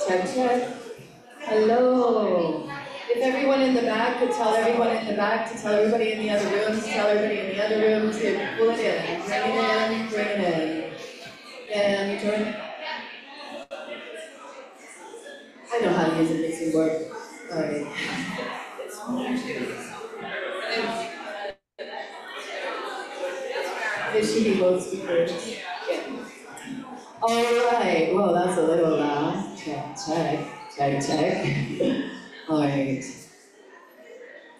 Check, check. Hello. If everyone in the back could tell everyone in the back to tell everybody in the other room, to tell everybody in the other room to pull it in, bring it in, bring it in. And you join. I know how to use a mixing board. Alright. It should be both speakers. Yeah. Alright, well that's a little loud. Check. Alright.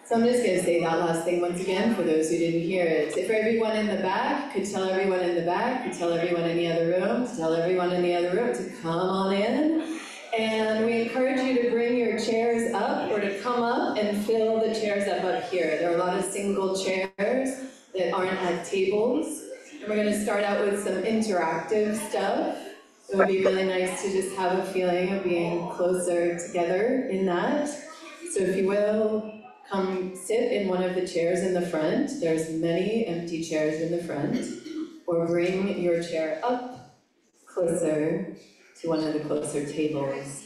So I'm just gonna say that last thing once again for those who didn't hear it. If everyone in the back could tell everyone in the back, could tell everyone in the other room, to tell everyone in the other room to come on in. And we encourage you to bring your chairs up or to come up and fill the chairs up here. There are a lot of single chairs that aren't at tables. And we're gonna start out with some interactive stuff. It would be really nice to just have a feeling of being closer together in that. So if you will, come sit in one of the chairs in the front. There's many empty chairs in the front. Or bring your chair up closer to one of the closer tables.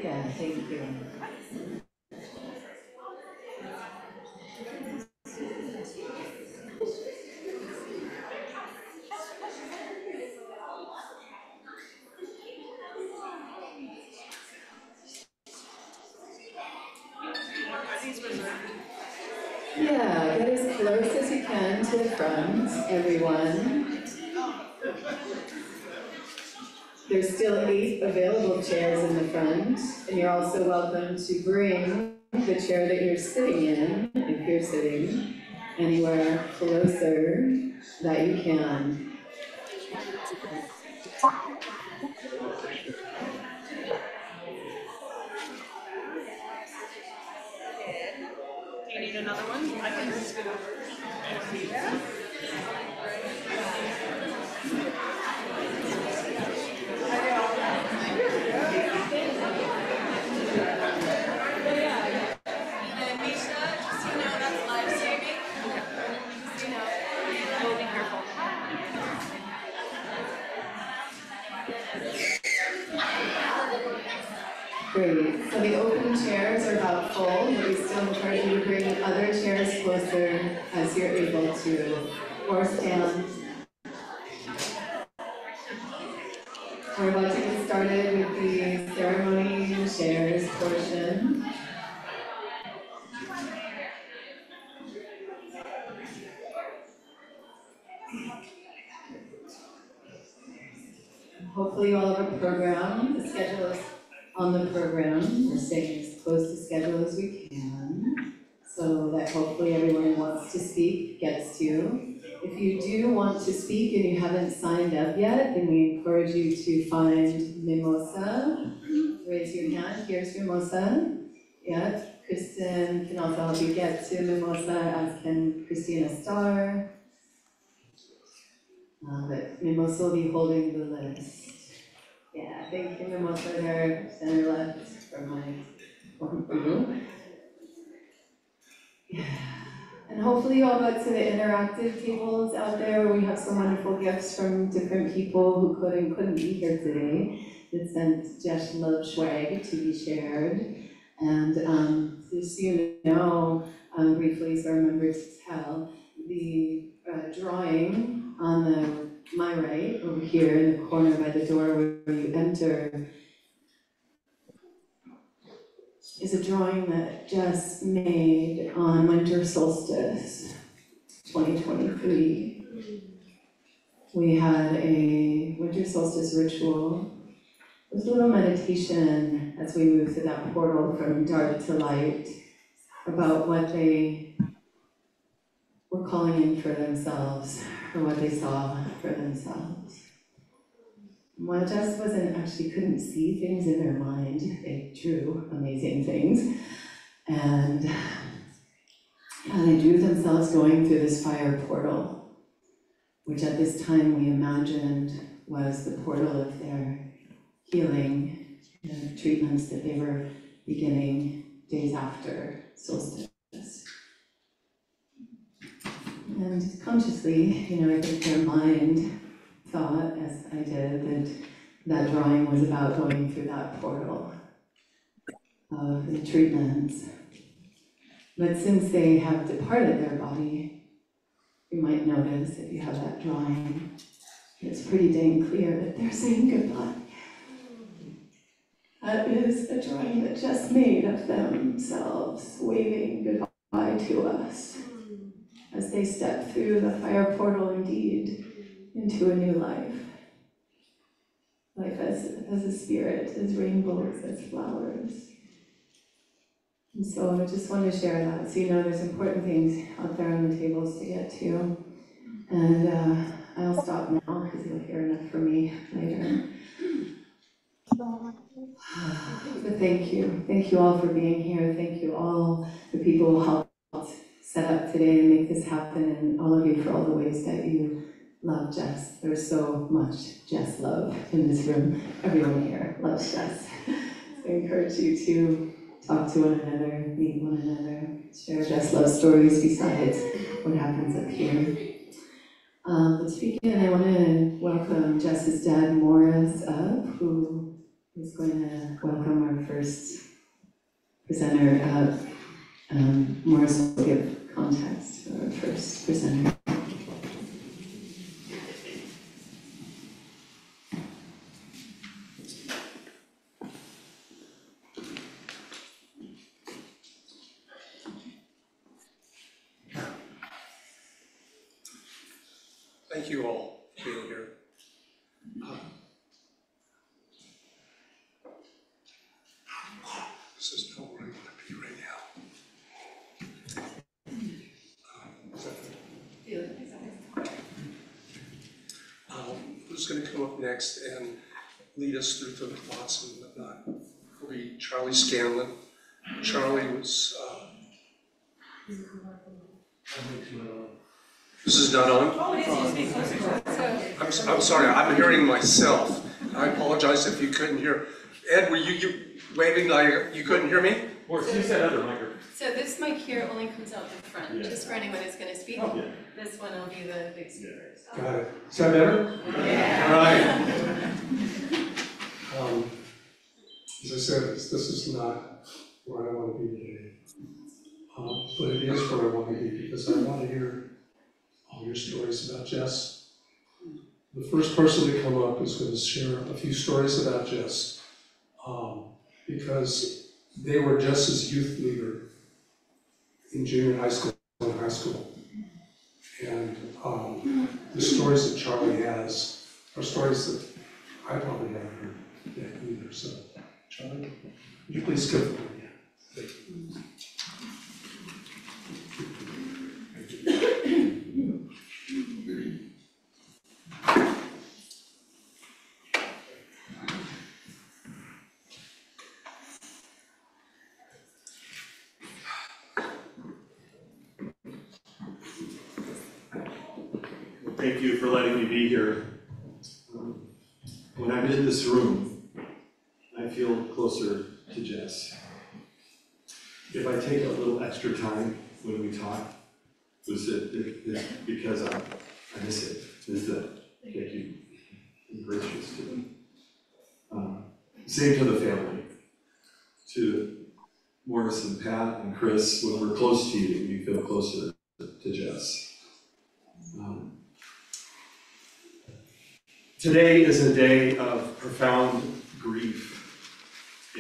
Yeah, thank you. Yeah, get as close as you can to the front, everyone. There's still 8 available chairs in the front, and you're also welcome to bring the chair that you're sitting in, if you're sitting, anywhere closer that you can. Do you need another one? I can just scoot over. Great. So the open chairs are about full, but we still encourage you to bring other chairs closer as you're able to, or stand. We're about to get started with the ceremony shares portion. Hopefully you all have a program. The schedule is on the program. We're staying as close to schedule as we can, so that hopefully everyone who wants to speak gets to. If you do want to speak and you haven't signed up yet, then we encourage you to find Mimosa. Raise your hand. Here's Mimosa. Yeah, Kristen can also help you get to Mimosa, as can Christina Starr. But Mimosa will be holding the list. Yeah, thank you, Mimosa, there, center left for my for you. Yeah. And hopefully you all got to the interactive tables out there where we have some wonderful gifts from different people who couldn't be here today that sent Jess love swag to be shared. And just so you know, briefly, so I remember to tell, the drawing on my right, over here in the corner by the door where you enter, is a drawing that Jess made on winter solstice, 2023. We had a winter solstice ritual. It was a little meditation as we moved through that portal from dark to light about what they were calling in for themselves, or what they saw for themselves. While Jess couldn't see things in their mind, they drew amazing things. And they drew themselves going through this fire portal, which at this time we imagined was the portal of their healing, the treatments that they were beginning days after solstice. And consciously, I think their mind thought, as I did, that drawing was about going through that portal of the treatments. But since they have departed their body, you might notice if you have that drawing, it's pretty dang clear that they're saying goodbye. That is a drawing that Jess made of themselves waving goodbye to us as they step through the fire portal indeed into a new life. Life as a spirit, as rainbows, as flowers. And so I just want to share that so there's important things out there on the tables to get to. And I'll stop now because you'll hear enough from me later. But thank you all for being here. Thank you all the people who helped set up today and make this happen, and all of you for all the ways that you love Jess. There's so much Jess love in this room. Everyone here loves Jess. So I encourage you to talk to one another, meet one another, share Jess love stories besides what happens up here. But to begin, I want to welcome Jess's dad, Morris, up, who is going to welcome our first presenter up. Morris will give context for our first presenter. Thank you all for being here. This is not where I want to be right now. Who's going to come up next and lead us through the thoughts and whatnot? Will be Charlie Scanlon. Charlie was. This is not on? Oh, it is. I'm sorry, I'm hearing myself. I apologize if you couldn't hear. Ed, were you waving like you couldn't hear me? Or she said other microphone. So this mic here only comes out the front, Yeah. just for anyone who's going to speak. Oh, yeah. This one will be the big speakers. Got it. Is that better? Yeah. All right. As I said, this is not where I want to be today. But it is where I want to be because I want to hear all your stories about Jess. The first person to come up is going to share a few stories about Jess because they were Jess's youth leader in junior high school and high school. And the stories that Charlie has are stories that I probably haven't heard yet either. So, Charlie, would you please go for it? Thank you. Thank you for letting me be here. When I'm in this room, I feel closer to Jess. If I take a little extra time when we talk, was because I miss it, is that thank you, and gracious to me. Same to the family, to Morris and Pat and Chris. When we're close to you, you feel closer to Jess. Today is a day of profound grief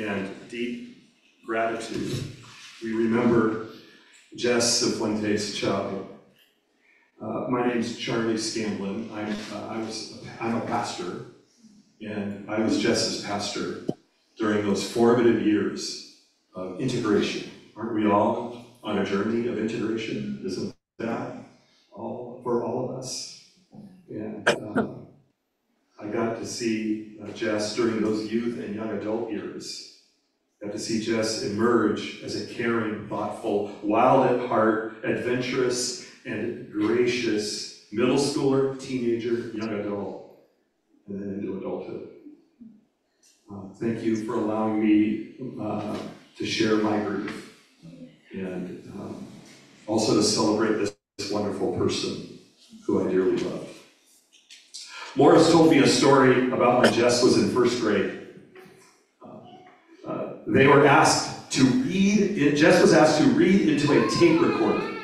and deep gratitude. We remember Jess Sifuentes Chubb. My name's Charlie Scanlon. I'm a pastor, and I was Jess's pastor during those formative years of integration. Aren't we all on a journey of integration? Isn't that all for all of us? And I got to see Jess during those youth and young adult years. Got to see Jess emerge as a caring, thoughtful, wild at heart, adventurous, and gracious middle schooler, teenager, young adult, and then into adulthood. Thank you for allowing me to share my grief and also to celebrate this wonderful person who I dearly love. Morris told me a story about when Jess was in first grade. They were asked to read, Jess was asked to read into a tape recorder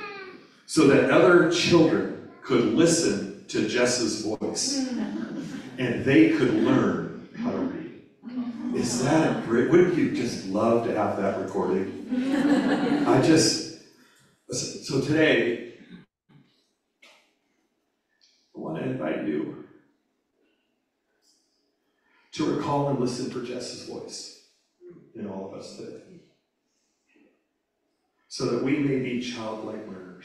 so that other children could listen to Jess's voice and they could learn how to read. Is that a great, wouldn't you just love to have that recording? So today, I want to invite you to recall and listen for Jess's voice in all of us today, so that we may be childlike learners.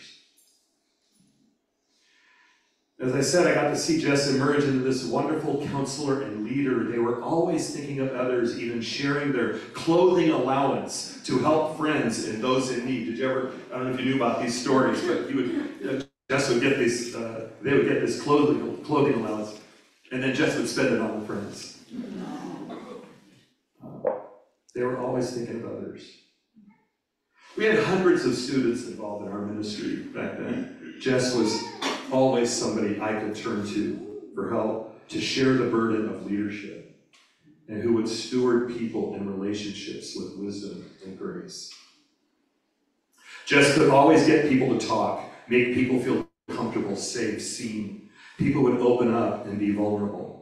As I said, I got to see Jess emerge into this wonderful counselor and leader. They were always thinking of others, even sharing their clothing allowance to help friends and those in need. Did you ever, I don't know if you knew about these stories, but Jess would get this, they would get this clothing allowance, and then Jess would spend it on the friends. They were always thinking of others. We had hundreds of students involved in our ministry back then. Jess was always somebody I could turn to for help, to share the burden of leadership, and who would steward people and relationships with wisdom and grace. Jess could always get people to talk, make people feel comfortable, safe, seen. People would open up and be vulnerable.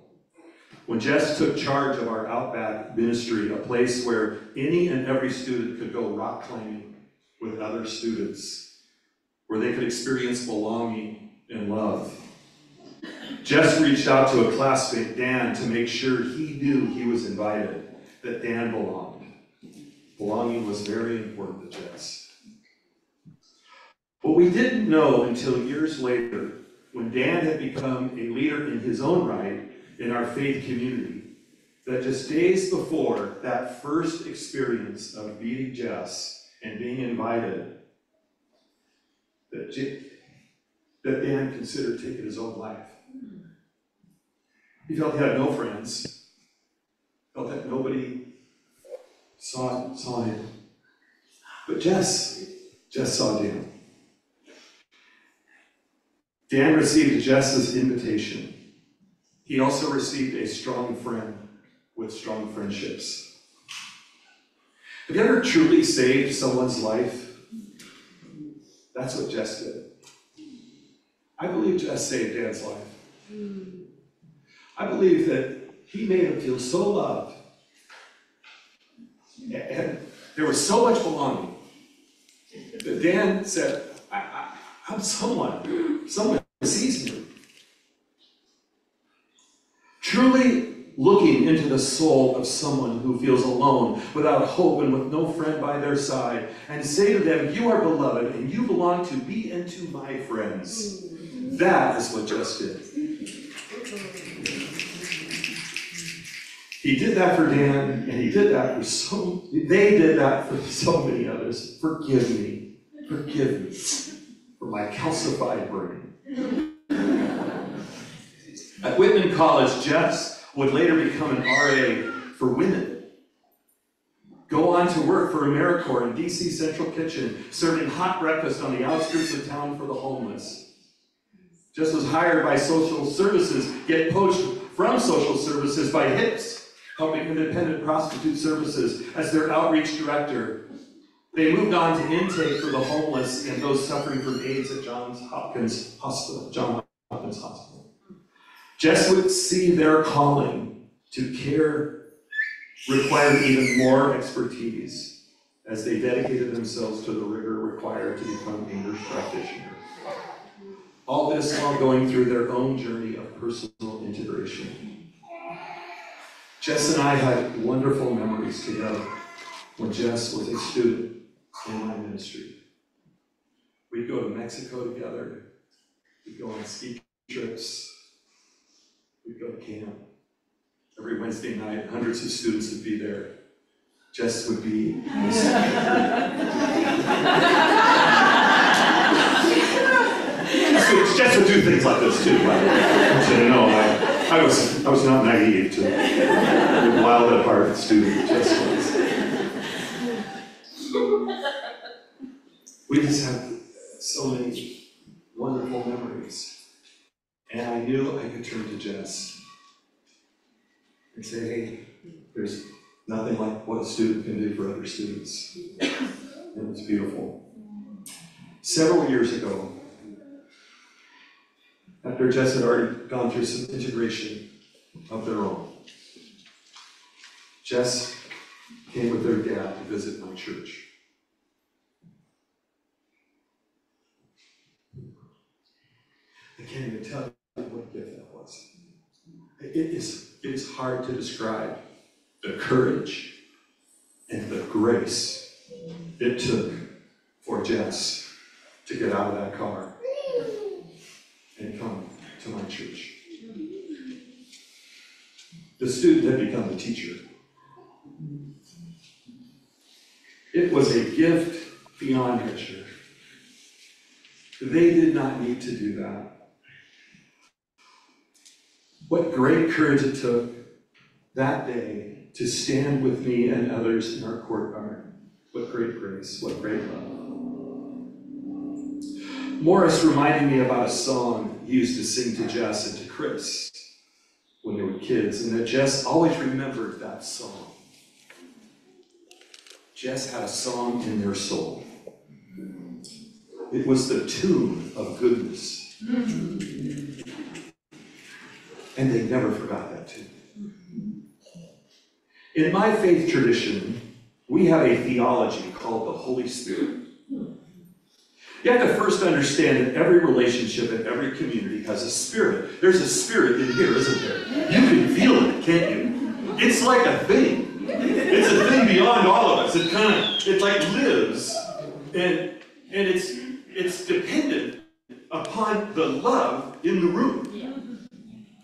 When Jess took charge of our Outback ministry, a place where any and every student could go rock climbing with other students, where they could experience belonging and love, Jess reached out to a classmate, Dan, to make sure he knew he was invited, that Dan belonged. Belonging was very important to Jess. What we didn't know until years later, when Dan had become a leader in his own right in our faith community, that just days before that first experience of meeting Jess and being invited, that Dan considered taking his own life. He felt he had no friends, felt that nobody saw him. But Jess saw Dan. Dan received Jess's invitation. He also received a strong friend with strong friendships. Have you ever truly saved someone's life? That's what Jess did. I believe Jess saved Dan's life. I believe that he made him feel so loved. And there was so much belonging that Dan said, I'm someone sees me. Truly looking into the soul of someone who feels alone, without hope, and with no friend by their side, and say to them, you are beloved, and you belong to me and to my friends. That is what Jess did. He did that for Dan, and they did that for so many others. Forgive me for my calcified brain. At Whitman College, Jess would later become an RA for women. go on to work for AmeriCorps in DC Central Kitchen, serving hot breakfast on the outskirts of town for the homeless. Jess was hired by social services, get poached from social services by HIPS, helping independent prostitute services, as their outreach director. They moved on to intake for the homeless and those suffering from AIDS at Johns Hopkins Hospital. Jess would see their calling to care required even more expertise as they dedicated themselves to the rigor required to become a nurse practitioner. All this while going through their own journey of personal integration. Jess and I had wonderful memories together when Jess was a student in my ministry. We'd go to Mexico together, we'd go on ski trips, we'd go to camp. Every Wednesday night, hundreds of students would be there. Jess would be Jess would do things like this too. I was not naive to the wild at heart student Jess was. We just have so many wonderful memories. And I knew I could turn to Jess and say, hey, there's nothing like what a student can do for other students. And it was beautiful. Several years ago, after Jess had already gone through some integration of their own, Jess came with their dad to visit my church. I can't even tell you what a gift that was. It is hard to describe the courage and the grace it took for Jess to get out of that car and come to my church. The student had become the teacher. It was a gift beyond measure. They did not need to do that. What great courage it took that day to stand with me and others in our courtyard. What great grace, what great love. Morris reminded me about a song he used to sing to Jess and to Chris when they were kids, and that Jess always remembered that song. Jess had a song in their soul. It was the tune of goodness. And they never forgot that tune. In my faith tradition, we have a theology called the Holy Spirit. You have to first understand that every relationship in every community has a spirit. There's a spirit in here, isn't there? You can feel it, can't you? It's like a thing. It's a thing beyond all of us. It like lives, and it's dependent upon the love in the room.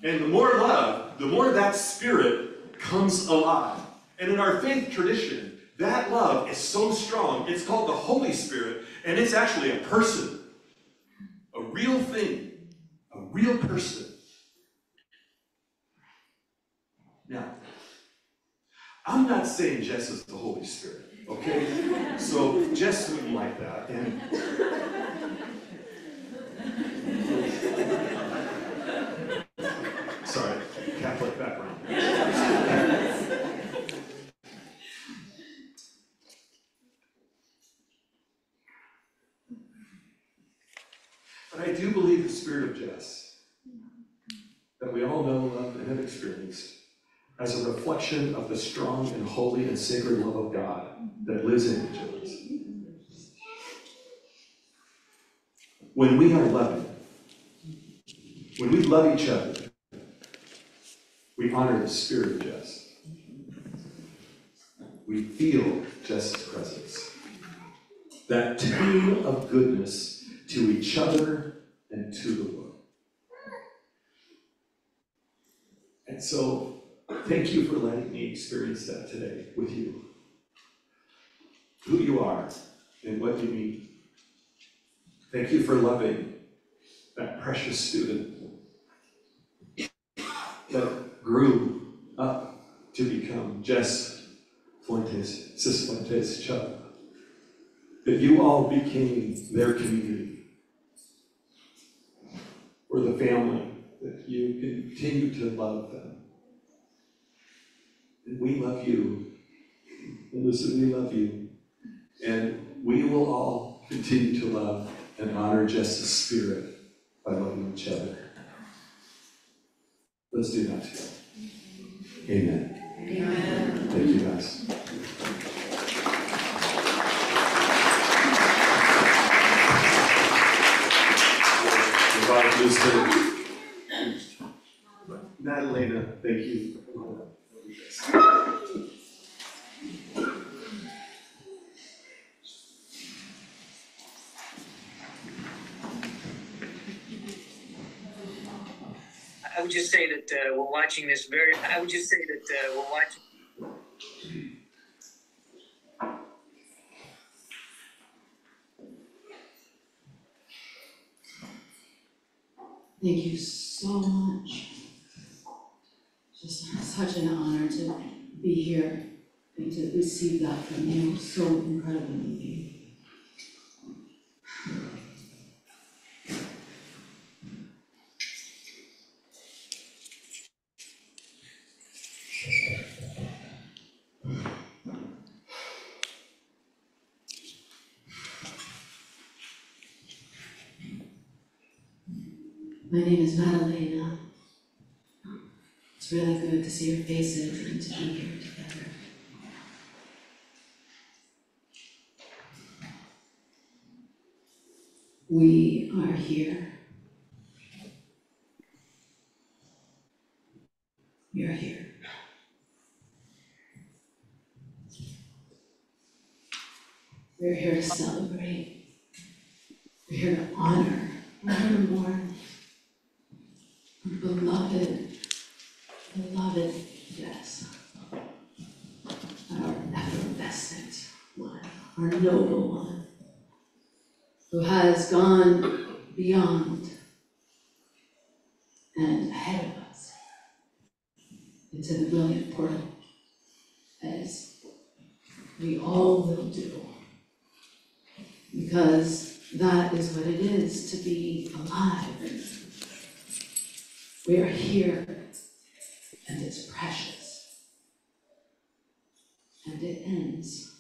And the more love, the more that spirit comes alive. And in our faith tradition, that love is so strong, it's called the Holy Spirit, and it's actually a person, a real thing, a real person. Now, I'm not saying Jess is the Holy Spirit, okay? So Jess wouldn't like that. And sorry, Catholic background. But I do believe the spirit of Jess, that we all know, love, and have experienced, as a reflection of the strong and holy and sacred love of God that lives in each of us. When we are loving, when we love each other, we honor the spirit of Jess. We feel Jess's presence. That tune of goodness to each other and to the world. And so, thank you for letting me experience that today with you. Who you are and what you mean. Thank you for loving that precious student that grew up to become Jess Sifuentes, Chubb, that you all became their community, or the family, that you continue to love them. And we love you. And listen, we love you. And we will all continue to love and honor Jess's spirit by loving each other. Let's do that together. Amen. Amen. Thank you, guys. Madalena, thank you. I would just say that we're watching this very, I would just say that we're watching. Thank you so much. Just such an honor to be here and to receive that from you. So incredibly moving. My name is Madalena. It's really good to see your faces and to be here together. We are here. We are here. We're here to celebrate. We're here to honor, mourn our beloved Jess, our effervescent one, our noble one, who has gone beyond and ahead of us into the brilliant portal, as we all will do, because that is what it is to be alive. We are here, and it's precious, and it ends.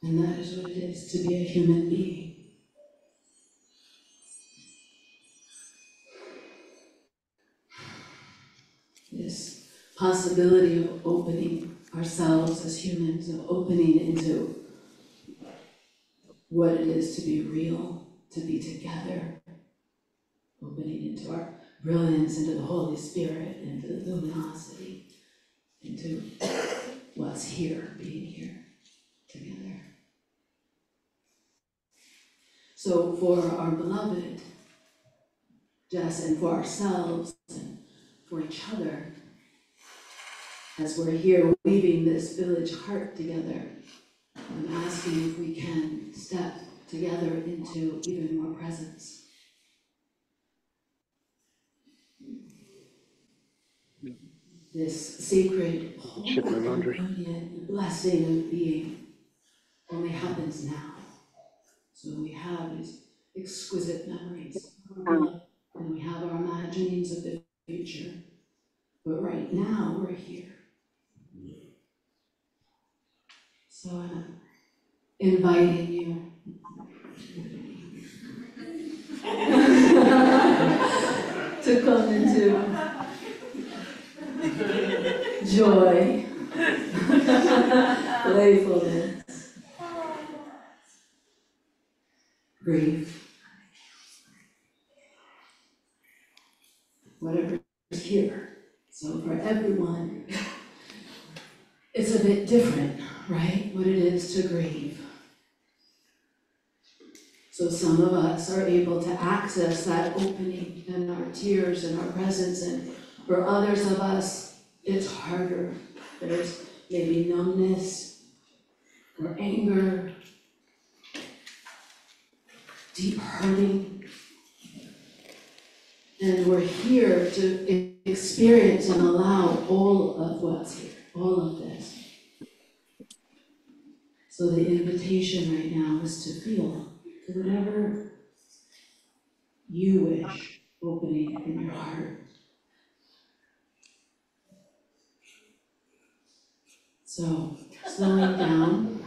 And that is what it is to be a human being. This possibility of opening ourselves as humans, of opening into what it is to be real, to be together, opening into our brilliance, into the Holy Spirit, into the luminosity, into what's here, being here together. So for our beloved Jess, and for ourselves, and for each other, as we're here weaving this village heart together, I'm asking if we can step together into even more presence. This sacred, holy, blessing of being only happens now. So we have these exquisite memories of our love, and we have our imaginings of the future. But right now, we're here. So I'm inviting you to come into joy, playfulness, grief, whatever is here. So for everyone, it's a bit different, right? What it is to grieve. So some of us are able to access that opening and our tears and our presence, and for others of us, it's harder. There's maybe numbness or anger, deep hurting. And we're here to experience and allow all of what's here, all of this. So the invitation right now is to feel whatever you wish opening in your heart. So slowing down,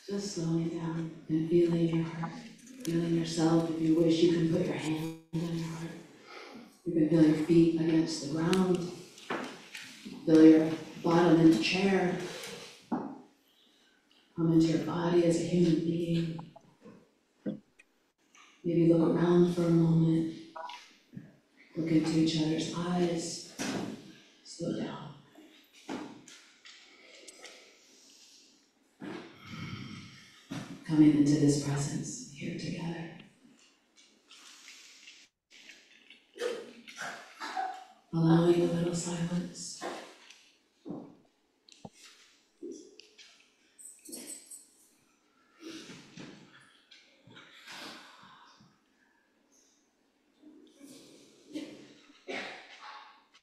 just slowing down and feeling your heart, feeling yourself. If you wish, you can put your hand on your heart. You can feel your feet against the ground, feel your bottom in the chair, come into your body as a human being. Maybe look around for a moment, look into each other's eyes, slow down. Coming into this presence here together. Allowing a little silence.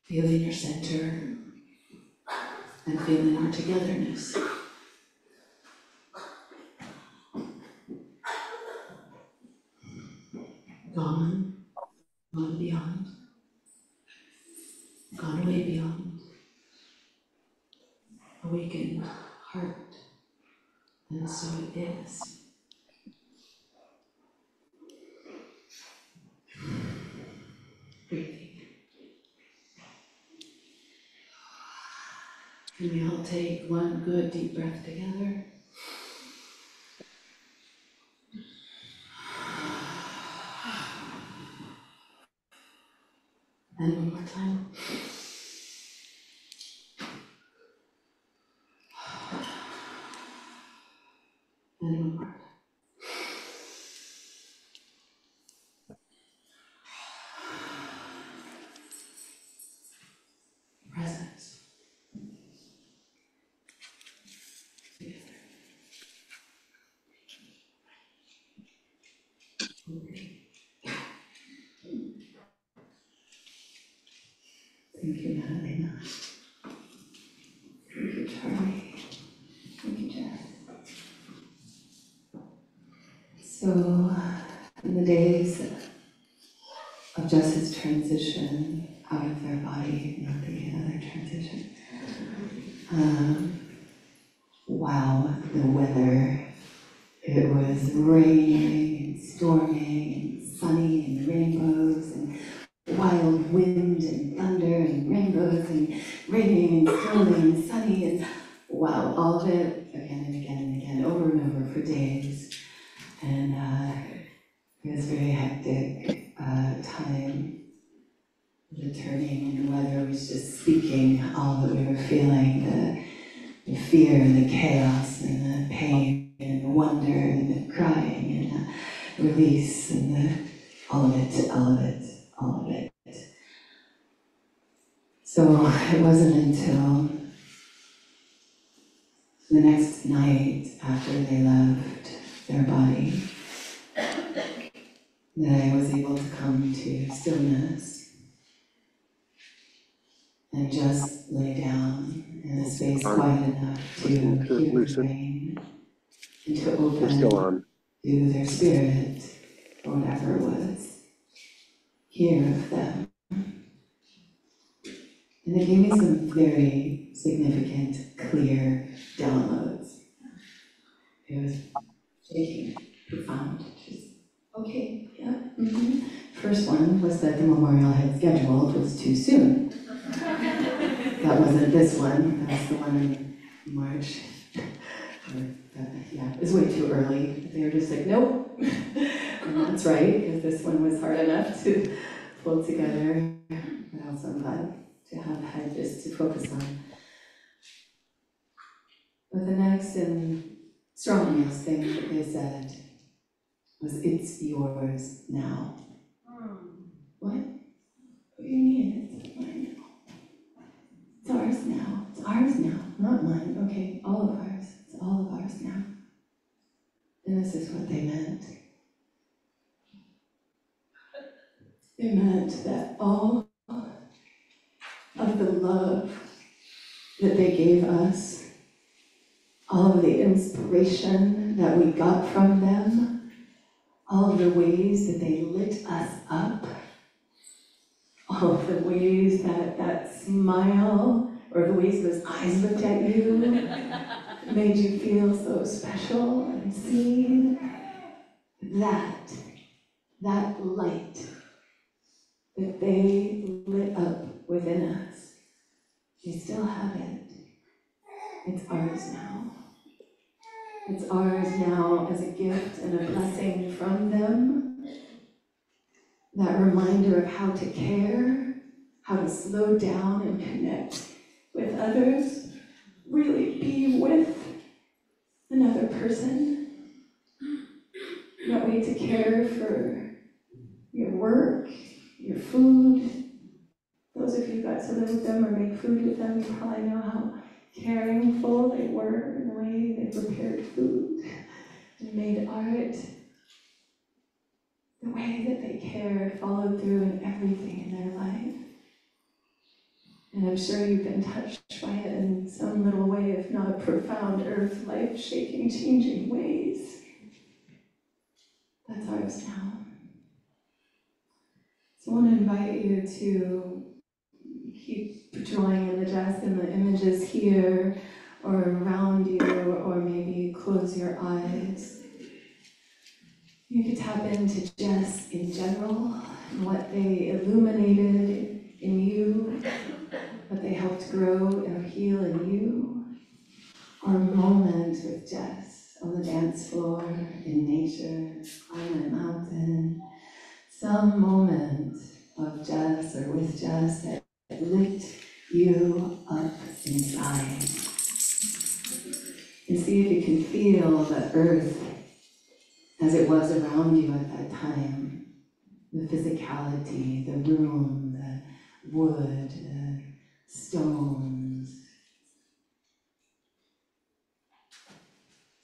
Feeling your center and feeling our togetherness. Gone beyond, gone away beyond, awakened heart, and so it is. Breathing. Can we all take one good deep breath together? And one more time. And one more. Presence. Together. Okay. Thank you, Madalena. Thank you, Charlie. Thank you, Jess. So, in the days of Jess's transition out of their body, not the other transition, wow, the weather. It was raining and storming and sunny and rainbows and wild wind and thunder and rainbows and raining and storming and sunny and wow, all of it again and again and again, over and over for days. And it was a very hectic time. The turning and the weather was just speaking all that we were feeling, the fear and the chaos and the pain and the wonder and the crying and the release and all of it, all of it, all of it. So it wasn't until the next night after they left their body that I was able to come to stillness and just lay down in a space quiet enough to hear the rain and to open to their spirit, or whatever it was, hear of them. And it gave me some very significant, clear downloads. It was shaking, profound, just, okay, yeah, mm-hmm. First one was that the memorial I had scheduled was too soon. That wasn't this one, that was the one in March. Yeah, it was way too early. They were just like, nope. And that's right, because this one was hard enough to pull together. But also I'm glad to have had this to focus on. But the next and strongest thing that they said was, it's yours now. What? What do you mean? It's mine now. It's ours now. It's ours now, not mine. Okay, all of ours. It's all of ours now. And this is what they meant. It meant that all of the love that they gave us, all of the inspiration that we got from them, all of the ways that they lit us up, all of the ways that that smile, or the ways those eyes looked at you, made you feel so special and seen. That light that they lit up within us, we still have it. It's ours now. It's ours now as a gift and a blessing from them. That reminder of how to care, how to slow down and connect with others, really be with another person. Not wait to care for your work, your food. Those of you who got to live with them or make food with them, you probably know how caringful they were in the way they prepared food and made art. The way that they cared, followed through in everything in their life. And I'm sure you've been touched by it in some little way, if not profound, earth, life-shaking, changing ways. That's ours now. So I want to invite you to keep drawing in the Jess and the images here or around you, or maybe close your eyes. You could tap into Jess in general, and what they illuminated in you, what they helped grow or heal in you, or a moment with Jess on the dance floor, in nature, climbing a mountain, some moment of Jess or with Jess that lit you up inside. And see if you can feel the earth as it was around you at that time. The physicality, the room, the wood, the stones.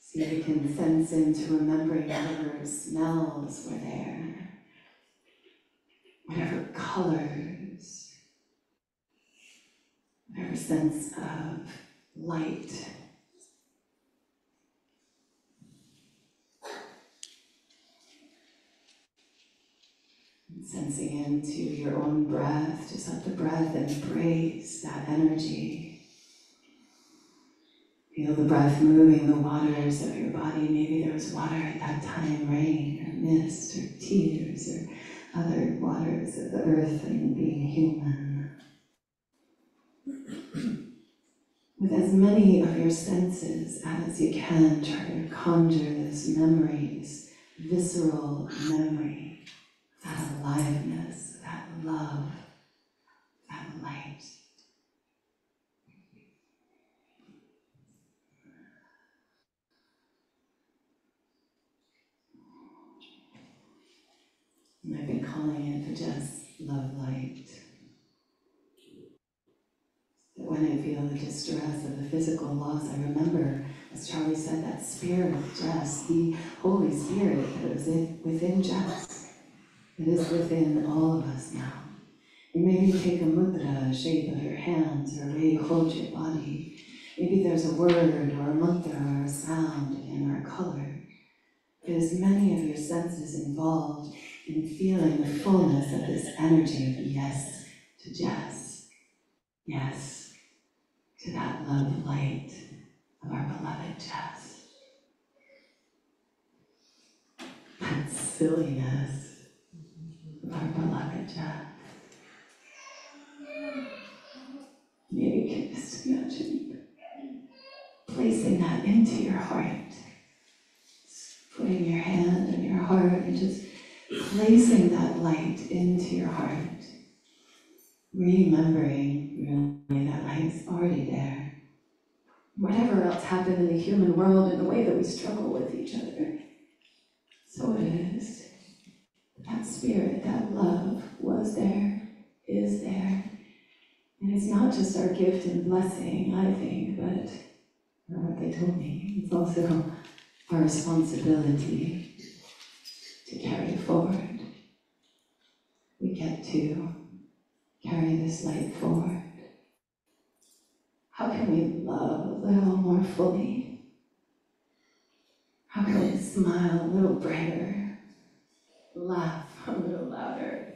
See if you can sense into remembering whatever smells were there, whatever colors, whatever sense of light. And sensing into your own breath, just let the breath embrace that energy. Feel the breath moving the waters of your body. Maybe there was water at that time, rain or mist or tears or other waters of the earth and being human. With as many of your senses as you can, try to conjure this memory, this visceral memory, that aliveness, that love, that light. And I've been calling it the Jess Love Light. That when I feel the distress of the physical loss, I remember, as Charlie said, that spirit of Jess, the Holy Spirit that is within Jess. It is within all of us now. And maybe take a mudra, a shape of your hands, or a way you hold your body. Maybe there's a word, or a mantra, or a sound, again, or a color. There's many of your senses involved in feeling the fullness of this energy of yes to Jess. Yes to that love light of our beloved Jess. That silliness of our beloved Jess. Maybe you can just imagine placing that into your heart. Putting your hand in your heart and just placing that light into your heart. Remembering really that light's already there. Whatever else happened in the human world and the way that we struggle with each other, so it is. That spirit, that love was there, is there. And it's not just our gift and blessing, I think, but what they told me, it's also our responsibility to carry it forward. We get to carry this light forward? How can we love a little more fully? How can we smile a little brighter? Laugh a little louder?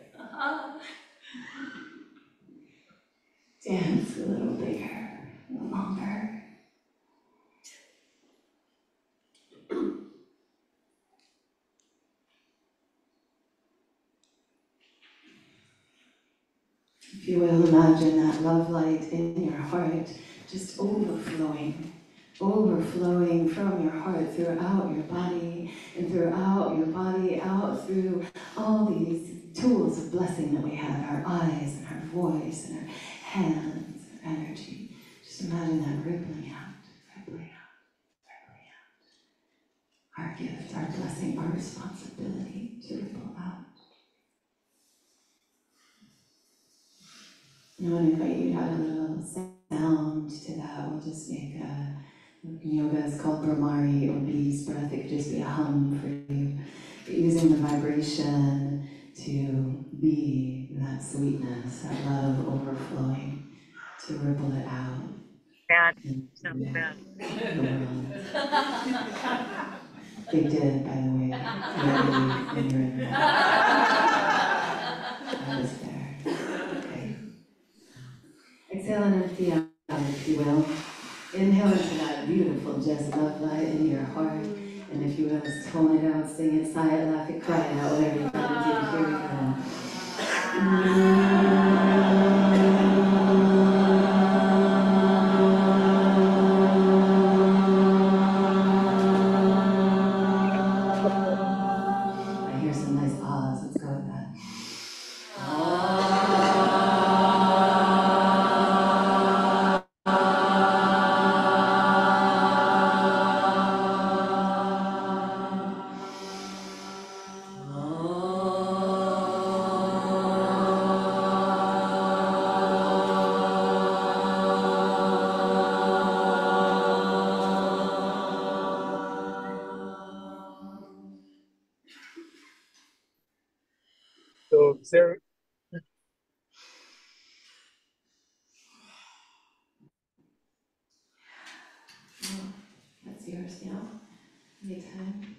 Dance a little bigger, a little longer. If you will, imagine that love light in your heart just overflowing from your heart throughout your body, and throughout your body, out through all these tools of blessing that we have, our eyes and our voice and our hands, our energy. Just imagine that rippling out, rippling out, rippling out. Our gift, our blessing, our responsibility to ripple out. I want to invite you to add a little sound to that. We'll just make yoga is called Brahmari or bees breath. It could just be a hum for you. But using the vibration to be that sweetness, that love overflowing, to ripple it out. Bad. So bad. The world. They did, by the way. When you're in there. I was there. Okay. Exhale and empty out, if you will. Inhale into that beautiful Jess love light in your heart. And if you will, just tone it out, sing it, sigh it, laugh it, cry it out, whatever you gotta do. Here we go. I hear some nice ahs. Let's go with that. So, Sarah. That's yours now. Anytime.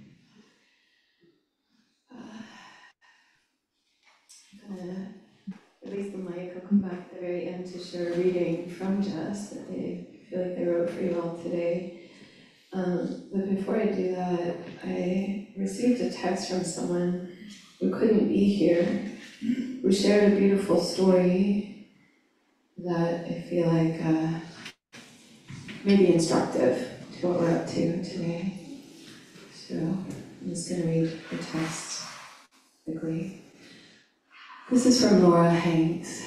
I'm gonna release the mic. I'll come back at the very end to share a reading from Jess that they feel like they wrote for you all today. But before I do that, I received a text from someone who couldn't be here, who shared a beautiful story that I feel like may be instructive to what we're up to today. So I'm just going to read the text quickly. This is from Laura Hanks.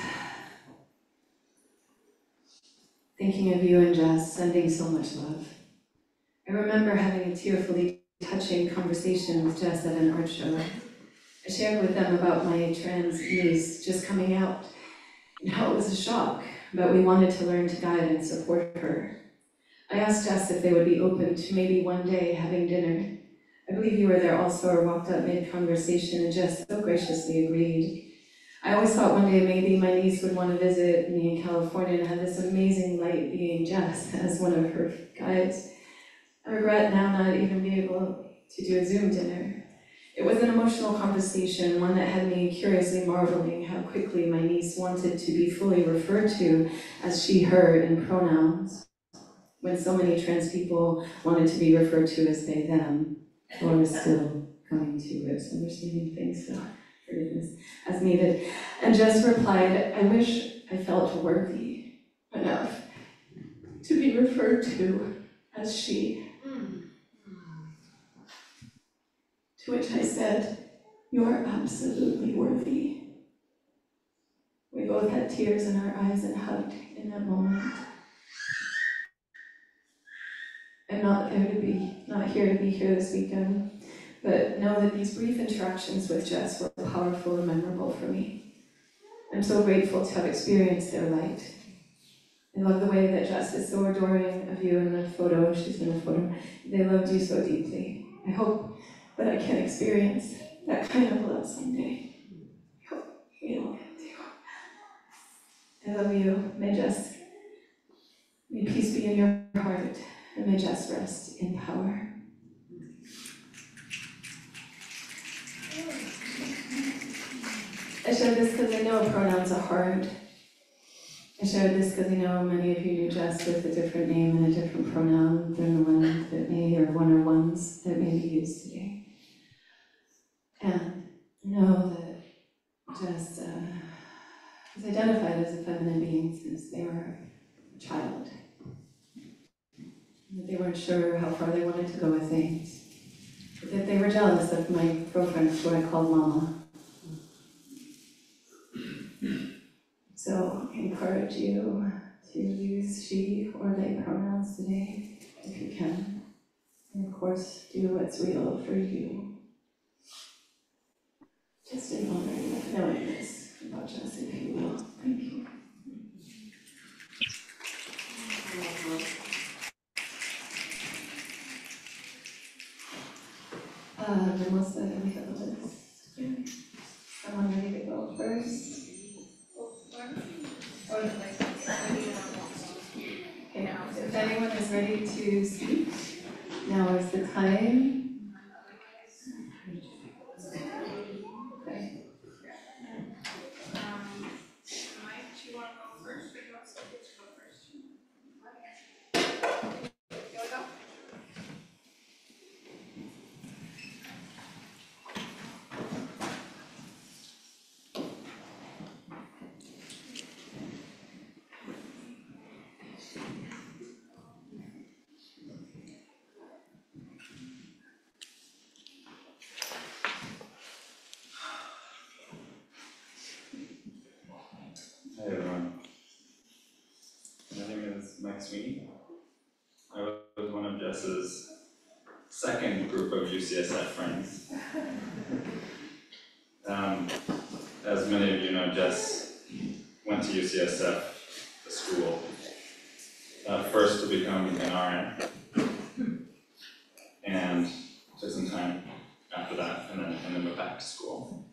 Thinking of you and Jess, sending so much love. I remember having a tearfully touching conversation with Jess at an art show. I shared with them about my trans niece just coming out and how it was a shock, but we wanted to learn to guide and support her. I asked Jess if they would be open to maybe one day having dinner. I believe you were there also or walked up mid-conversation, and Jess so graciously agreed. I always thought one day maybe my niece would want to visit me in California and have this amazing light being Jess as one of her guides. I regret now not even being able to do a Zoom dinner. It was an emotional conversation, one that had me curiously marveling how quickly my niece wanted to be fully referred to as she, her in pronouns, when so many trans people wanted to be referred to as they, them, or is still coming to grips, understanding things, so forgiveness as needed. And Jess replied, I wish I felt worthy enough to be referred to as she. To which I said, you are absolutely worthy. We both had tears in our eyes and hugged in that moment. I'm not here to be here this weekend, but know that these brief interactions with Jess were powerful and memorable for me. I'm so grateful to have experienced their light. I love the way that Jess is so adoring of you in the photo. She's in the photo. They loved you so deeply. I hope that I can experience that kind of love someday. I hope we all get to. love you. May Jess, may peace be in your heart, and may Jess rest in power. I share this because I know pronouns are hard. I share this because I know many of you knew Jess with a different name and a different pronoun than the one that may, or one or ones that may be used today. And I know that Jess was identified as a feminine being since they were a child. That they weren't sure how far they wanted to go with things. That they were jealous of my girlfriend, who I called Mama. So I encourage you to use she or they pronouns today, if you can. And of course, do what's real for you. Just in honoring of knowing this about Jess, if you will. Thank you. Almost done. We have a list. Someone ready to go first? Okay, now, if anyone is ready to speak, now is the time. Okay. Mike, do you want to go first, or do you want Sophie to go first? You want to go? Hey everyone, my name is Mike Sweeney. I was one of Jess's second group of UCSF friends. As many of you know, Jess went to UCSF, the school, first to become an RN, and took some time after that, and then went back to school.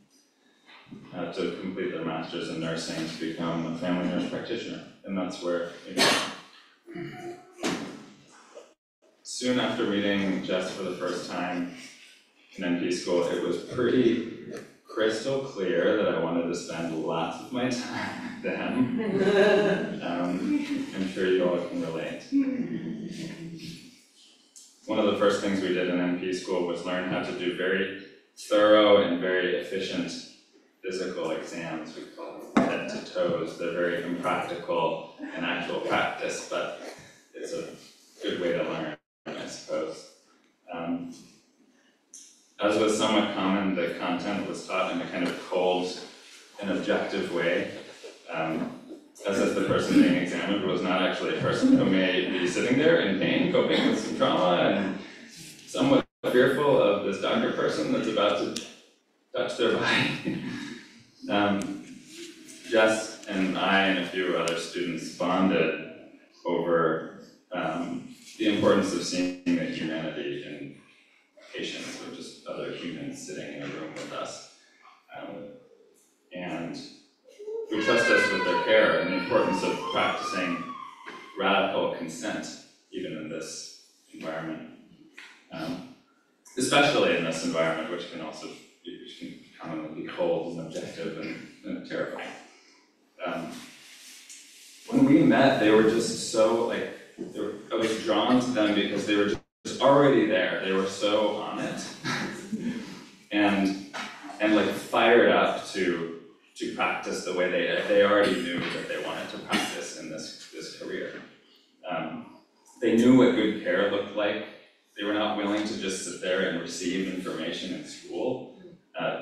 To complete their master's in nursing to become a family nurse practitioner, and that's where it began. Soon after meeting Jess for the first time in NP school, it was pretty crystal clear that I wanted to spend lots of my time with them. I'm sure you all can relate. One of the first things we did in NP school was learn how to do very thorough and very efficient physical exams. We call them head to toes. They're very impractical in actual practice, but it's a good way to learn, I suppose. As was somewhat common, the content was taught in a kind of cold and objective way, as if the person being examined was not actually a person who may be sitting there in pain, coping with some trauma, and somewhat fearful of this doctor person that's about to touch their body. Jess and I and a few other students bonded over the importance of seeing the humanity in patients, or just other humans sitting in a room with us. And who trust us with their care, and the importance of practicing radical consent, even in this environment. Especially in this environment, which can commonly be cold and objective and terrifying. When we met, they were just so, I was drawn to them because they were just already there. They were so on it. and fired up to practice the way they already knew that they wanted to practice in this career. They knew what good care looked like. They were not willing to just sit there and receive information in school.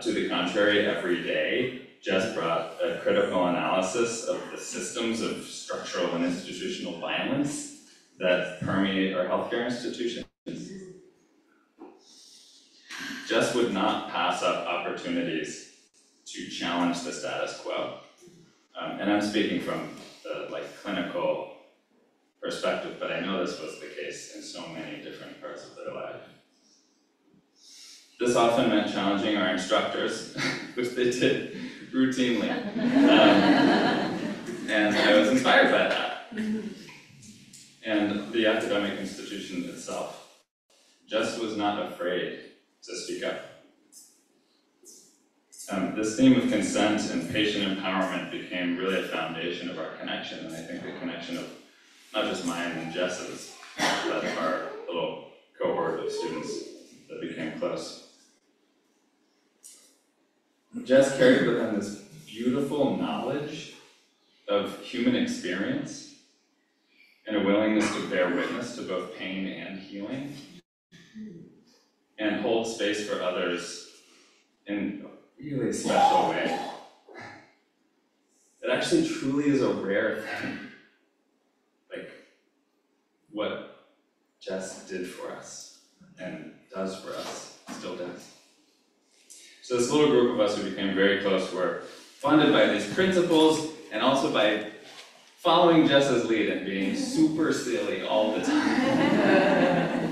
To the contrary, every day, Jess brought a critical analysis of the systems of structural and institutional violence that permeate our healthcare institutions. Jess would not pass up opportunities to challenge the status quo. And I'm speaking from the clinical perspective, but I know this was the case in so many different parts of their life. This often meant challenging our instructors, which they did routinely. And I was inspired by that. And the academic institution itself. Jess was not afraid to speak up. This theme of consent and patient empowerment became really a foundation of our connection, and I think the connection of not just mine and Jess's, but our little cohort of students that became close. Jess carried with him this beautiful knowledge of human experience and a willingness to bear witness to both pain and healing, and hold space for others in a really special way. It actually truly is a rare thing, like what Jess did for us and does for us, still does. So this little group of us who became very close were funded by these principles and also by following Jess's lead and being super silly all the time.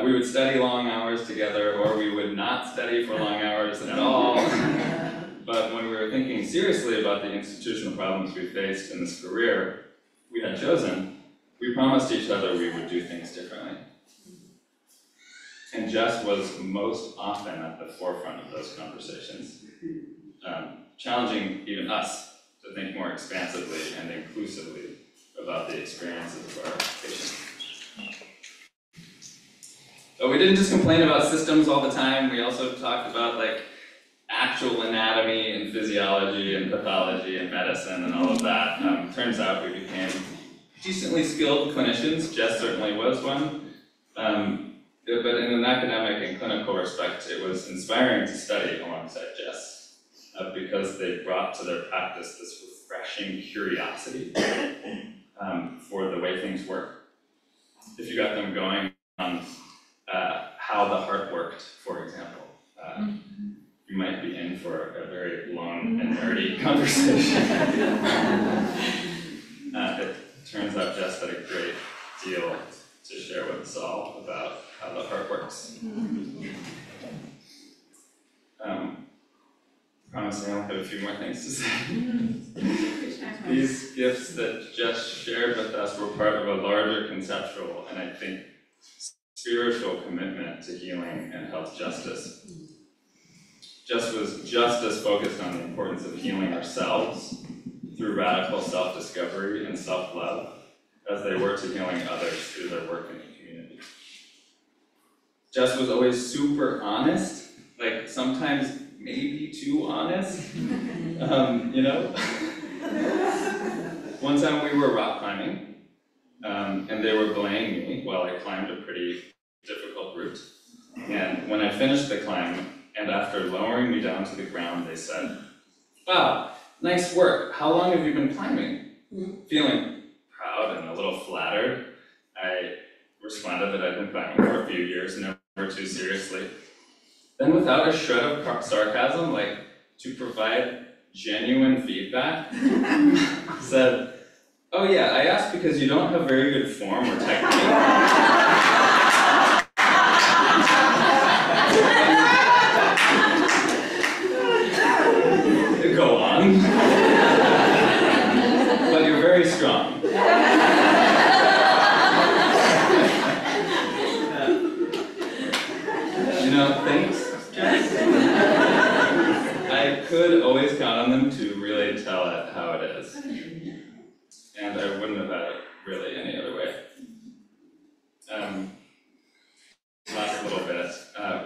We would study long hours together, or we would not study for long hours at all. But when we were thinking seriously about the institutional problems we faced in this career we had chosen, we promised each other we would do things differently. And Jess was most often at the forefront of those conversations, challenging even us to think more expansively and inclusively about the experiences of our patients. But we didn't just complain about systems all the time, we also talked about like actual anatomy and physiology and pathology and medicine and all of that. Turns out we became decently skilled clinicians. Jess certainly was one. But in an academic and clinical respect, it was inspiring to study alongside Jess because they brought to their practice this refreshing curiosity for the way things work. If you got them going on how the heart worked, for example, you might be in for a very long and nerdy conversation. It turns out Jess had a great deal to share with us all about how the heart works. Promising I'll have a few more things to say. These gifts that Jess shared with us were part of a larger conceptual and I think spiritual commitment to healing and health justice. Jess was just as focused on the importance of healing ourselves through radical self-discovery and self-love as they were to healing others through their work in the community. Jess was always super honest, like sometimes maybe too honest, you know? One time we were rock climbing, and they were belaying me while I climbed a pretty difficult route. And when I finished the climb, and after lowering me down to the ground, they said, "Wow, nice work. How long have you been climbing?" Feeling proud and a little flattered, I responded that I'd been climbing for a few years, never too seriously. Then without a shred of sarcasm, like to provide genuine feedback, said, "Oh yeah, I asked because you don't have very good form or technique." Go on. But you're very strong. You know, thanks, Jess. I could always count on them to really tell it how it is. And I wouldn't have had it really any other way. Last little bit,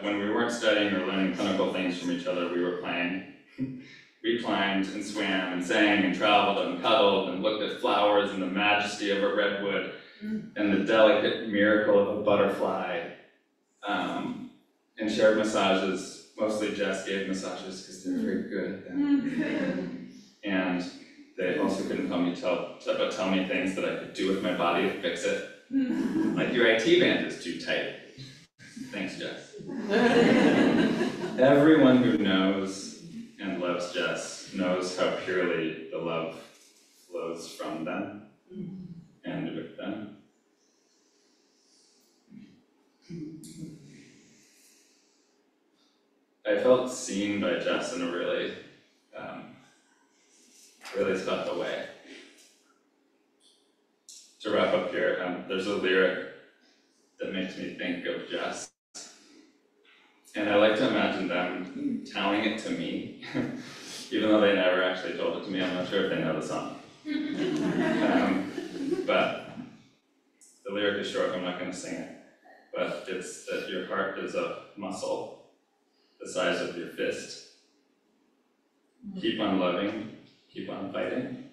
when we weren't studying or learning clinical things from each other, we were playing. We climbed and swam and sang and traveled and cuddled and looked at flowers and the majesty of a redwood and the delicate miracle of a butterfly, and shared massages. Mostly Jess gave massages because they're very good at them. And they also couldn't tell me things that I could do with my body to fix it. Like, your IT band is too tight. Thanks, Jess. Everyone who knows and loves Jess knows how purely the love flows from them and with them. I felt seen by Jess in a really really stepped away. To wrap up here, there's a lyric that makes me think of Jess. And I like to imagine them telling it to me, even though they never actually told it to me. I'm not sure if they know the song. But the lyric is short, I'm not going to sing it. But it's that your heart is a muscle the size of your fist. Keep on loving, keep on fighting.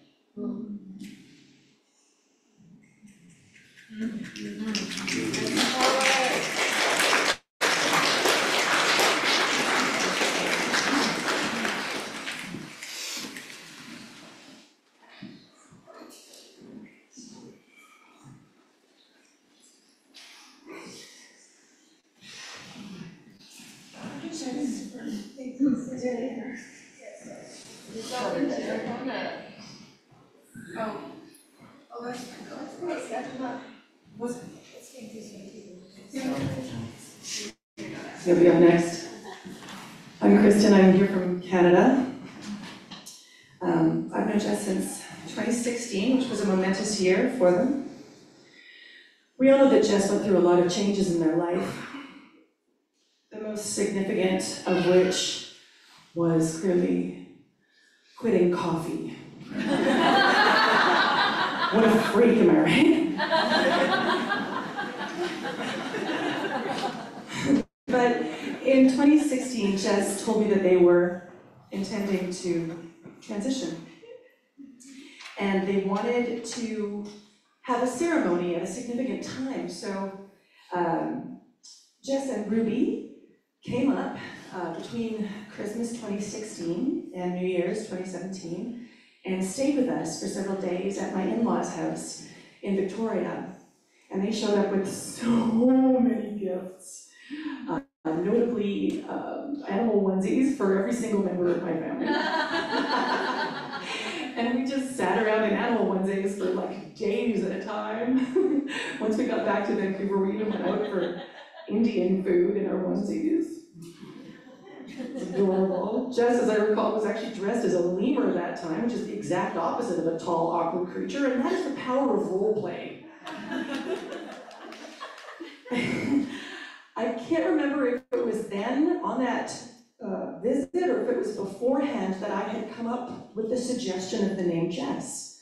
You'll be up next. I'm Kristen, I'm here from Canada. I've known Jess since 2016, which was a momentous year for them. We all know that Jess went through a lot of changes in their life, the most significant of which was clearly quitting coffee. What a freak, am I right? But in 2016, Jess told me that they were intending to transition. And they wanted to have a ceremony at a significant time. So Jess and Ruby came up between Christmas 2016 and New Year's 2017 and stayed with us for several days at my in-laws' house in Victoria. And they showed up with so many gifts. Notably, animal onesies for every single member of my family. And we just sat around in animal onesies for like days at a time. Once we got back to Vancouver, we even went out for Indian food in our onesies. It's adorable. Jess, as I recall, was actually dressed as a lemur that time, which is the exact opposite of a tall, awkward creature, and that is the power of role play. I can't remember if it was then on that visit or if it was beforehand that I had come up with the suggestion of the name Jess,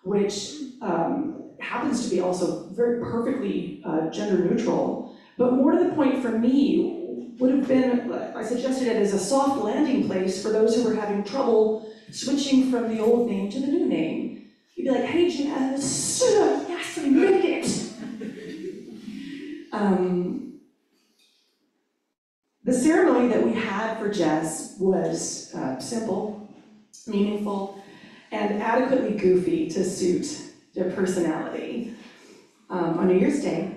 which happens to be also very perfectly gender neutral, but more to the point for me would have been, I suggested it as a soft landing place for those who were having trouble switching from the old name to the new name. You'd be like, hey Jess, yes, we made it. The ceremony that we had for Jess was simple, meaningful, and adequately goofy to suit their personality. On New Year's Day,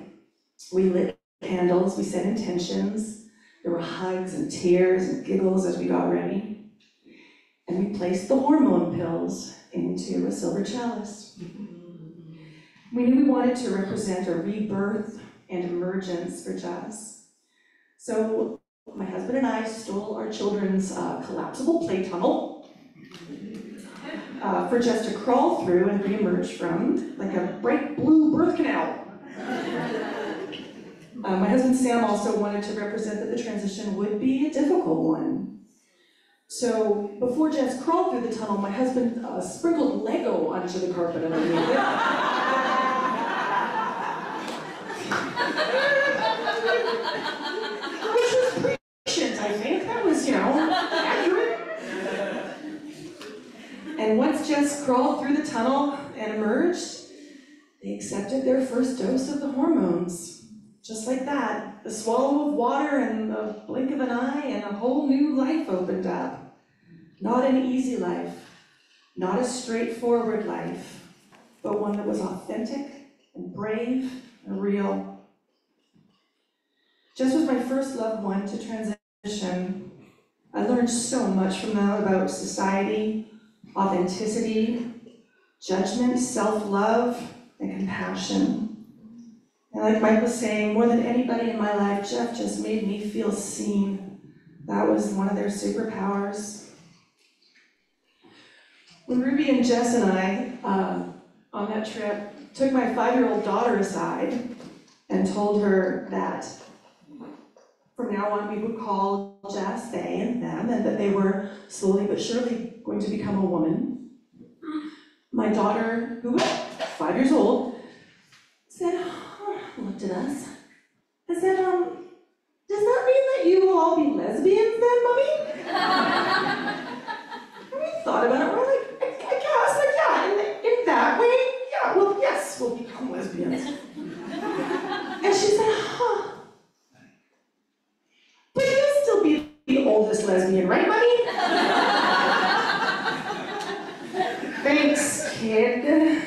we lit candles, we set intentions, there were hugs and tears and giggles as we got ready, and we placed the hormone pills into a silver chalice. We knew we wanted to represent a rebirth and emergence for Jess. So my husband and I stole our children's collapsible play tunnel for Jess to crawl through and re-emerge from, like a bright blue birth canal. My husband Sam also wanted to represent that the transition would be a difficult one. So before Jess crawled through the tunnel, my husband sprinkled Lego onto the carpet underneath it. I think that was, accurate. And once Jess crawled through the tunnel and emerged, they accepted their first dose of the hormones. Just like that, the swallow of water and the blink of an eye, and a whole new life opened up. Not an easy life, not a straightforward life, but one that was authentic and brave and real. Jess was my first loved one to transition. I learned so much from them about society, authenticity, judgment, self-love, and compassion. And like Mike was saying, more than anybody in my life, Jeff just made me feel seen. That was one of their superpowers. Ruby and Jess and I, on that trip, took my 5-year-old daughter aside and told her that from now on we would call Jess they and them, and that they were slowly but surely going to become a woman. My daughter, who was 5 years old, said, looked at us, and said, does that mean that you will all be lesbians then, Mommy? And we thought about it, we're like, I guess, like, yeah, in that way, yeah, well, yes, we'll become lesbians. And she said, but you'll still be the oldest lesbian, right, Mommy? Thanks, kid.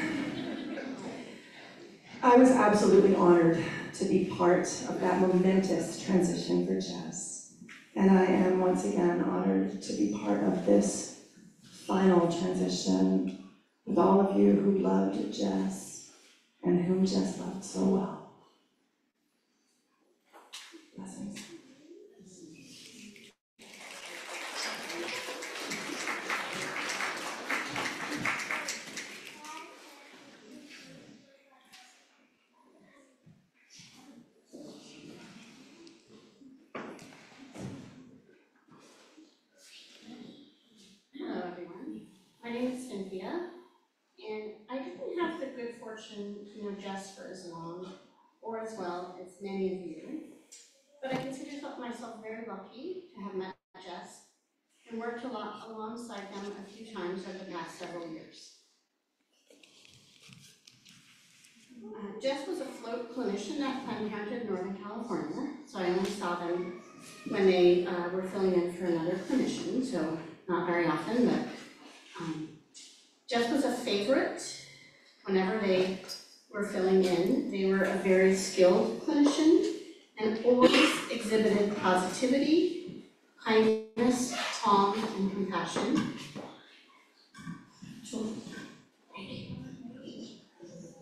I was absolutely honored to be part of that momentous transition for Jess. And I am once again honored to be part of this final transition with all of you who loved Jess and whom Jess loved so well. Blessings. Hello, everyone. My name is Cynthia, and I didn't have the good fortune to know Jess for as long or as well as many of you, but I consider myself very lucky to have met Jess and worked alongside them a few times over the past several years. Jess was a float clinician at Planned Parenthood, Northern California, so I only saw them when they were filling in for another clinician, so not very often, but Jess was a favorite whenever they were filling in. They were a very skilled clinician and always exhibited positivity, kindness, calm, and compassion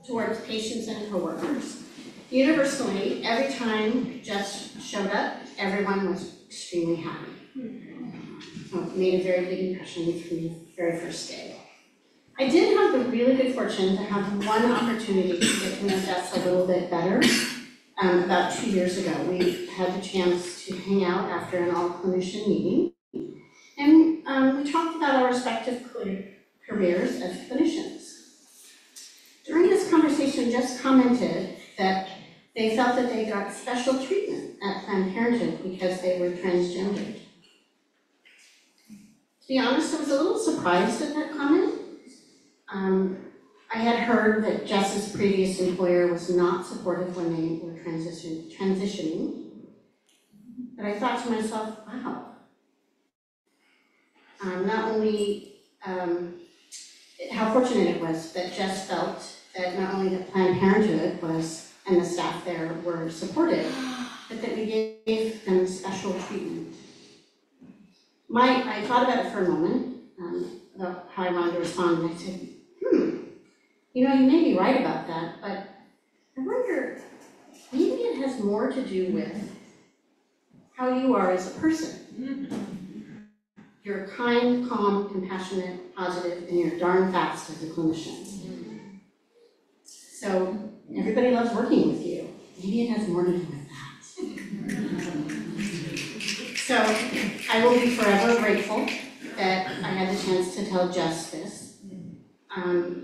towards patients and coworkers. Universally, every time Jess showed up, everyone was extremely happy. So it made a very big impression from the very first day. I did have the really good fortune to have one opportunity to get to know Jess a little bit better. About 2 years ago, we had the chance to hang out after an all-clinician meeting, and we talked about our respective careers as clinicians. During this conversation, Jess commented that they felt that they got special treatment at Planned Parenthood because they were transgendered. To be honest, I was a little surprised at that comment. I had heard that Jess's previous employer was not supportive when they were transitioning, but I thought to myself, wow. Not only how fortunate it was that Jess felt that not only that Planned Parenthood was and the staff there were supportive, but that we gave them special treatment. I thought about it for a moment, about how I wanted to respond, and I said, you know, you may be right about that, but I wonder, maybe it has more to do with how you are as a person. You're kind, calm, compassionate, positive, and you're darn fast as a clinician. So everybody loves working with you. Maybe it has more to do with that. So I will be forever grateful that I had the chance to tell Jess this.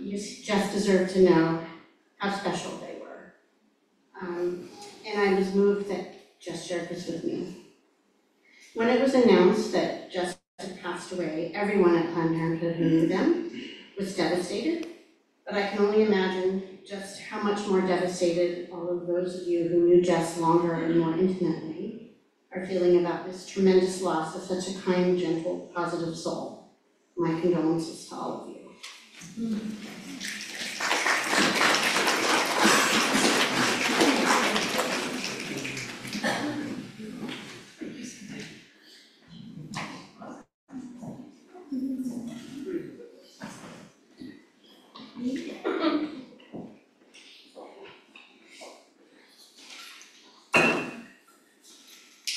You just deserve to know how special they were. And I was moved that Jess shared this with me. When it was announced that Jess had passed away, everyone at Planned Parenthood who knew them was devastated, but I can only imagine just how much more devastated all of those of you who knew Jess longer and more intimately are feeling about this tremendous loss of such a kind, gentle, positive soul. My condolences to all of you.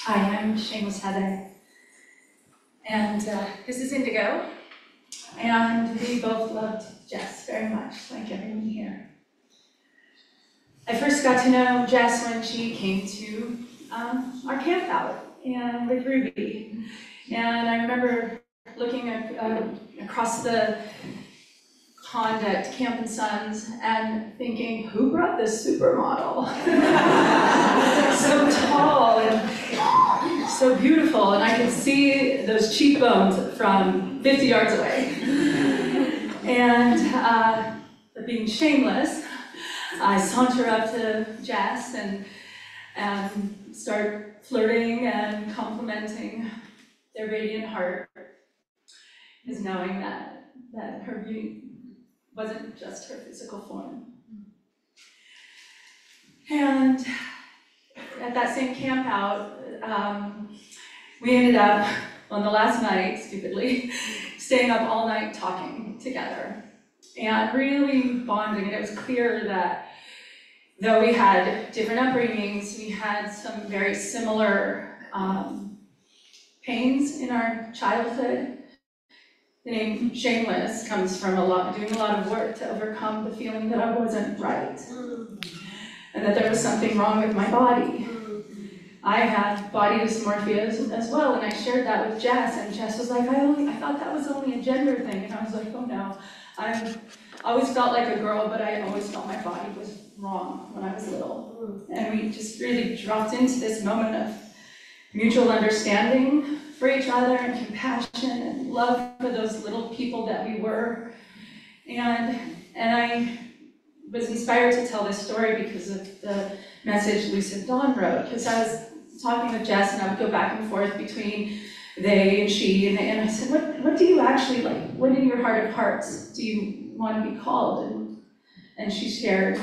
Hi, I'm Shameless Heather, and this is Indigo. And we both loved Jess very much, like everyone here. I first got to know Jess when she came to our camp out and with Ruby. And I remember looking across the pond at Camp and Sons and thinking, who brought this supermodel? So tall and so beautiful, and I could see those cheekbones from 50 yards away. And being shameless, I saunter up to Jess and start flirting and complimenting their radiant heart, is knowing that her beauty wasn't just her physical form. And at that same camp out, we ended up, on the last night, stupidly, staying up all night talking together and really bonding. And it was clear that though we had different upbringings, we had some very similar pains in our childhood. The name Shameless comes from doing a lot of work to overcome the feeling that I wasn't right and that there was something wrong with my body. I had body dysmorphia as well, and I shared that with Jess, and Jess was like, I thought that was only a gender thing, and I was like, oh no, I always felt like a girl, but I always felt my body was wrong when I was little. And we just really dropped into this moment of mutual understanding for each other and compassion and love for those little people that we were. And I was inspired to tell this story because of the message Lucid Dawn wrote, because I was talking with Jess and I would go back and forth between they and she, and I said, what do you actually like, what in your heart of hearts do you want to be called? And she shared,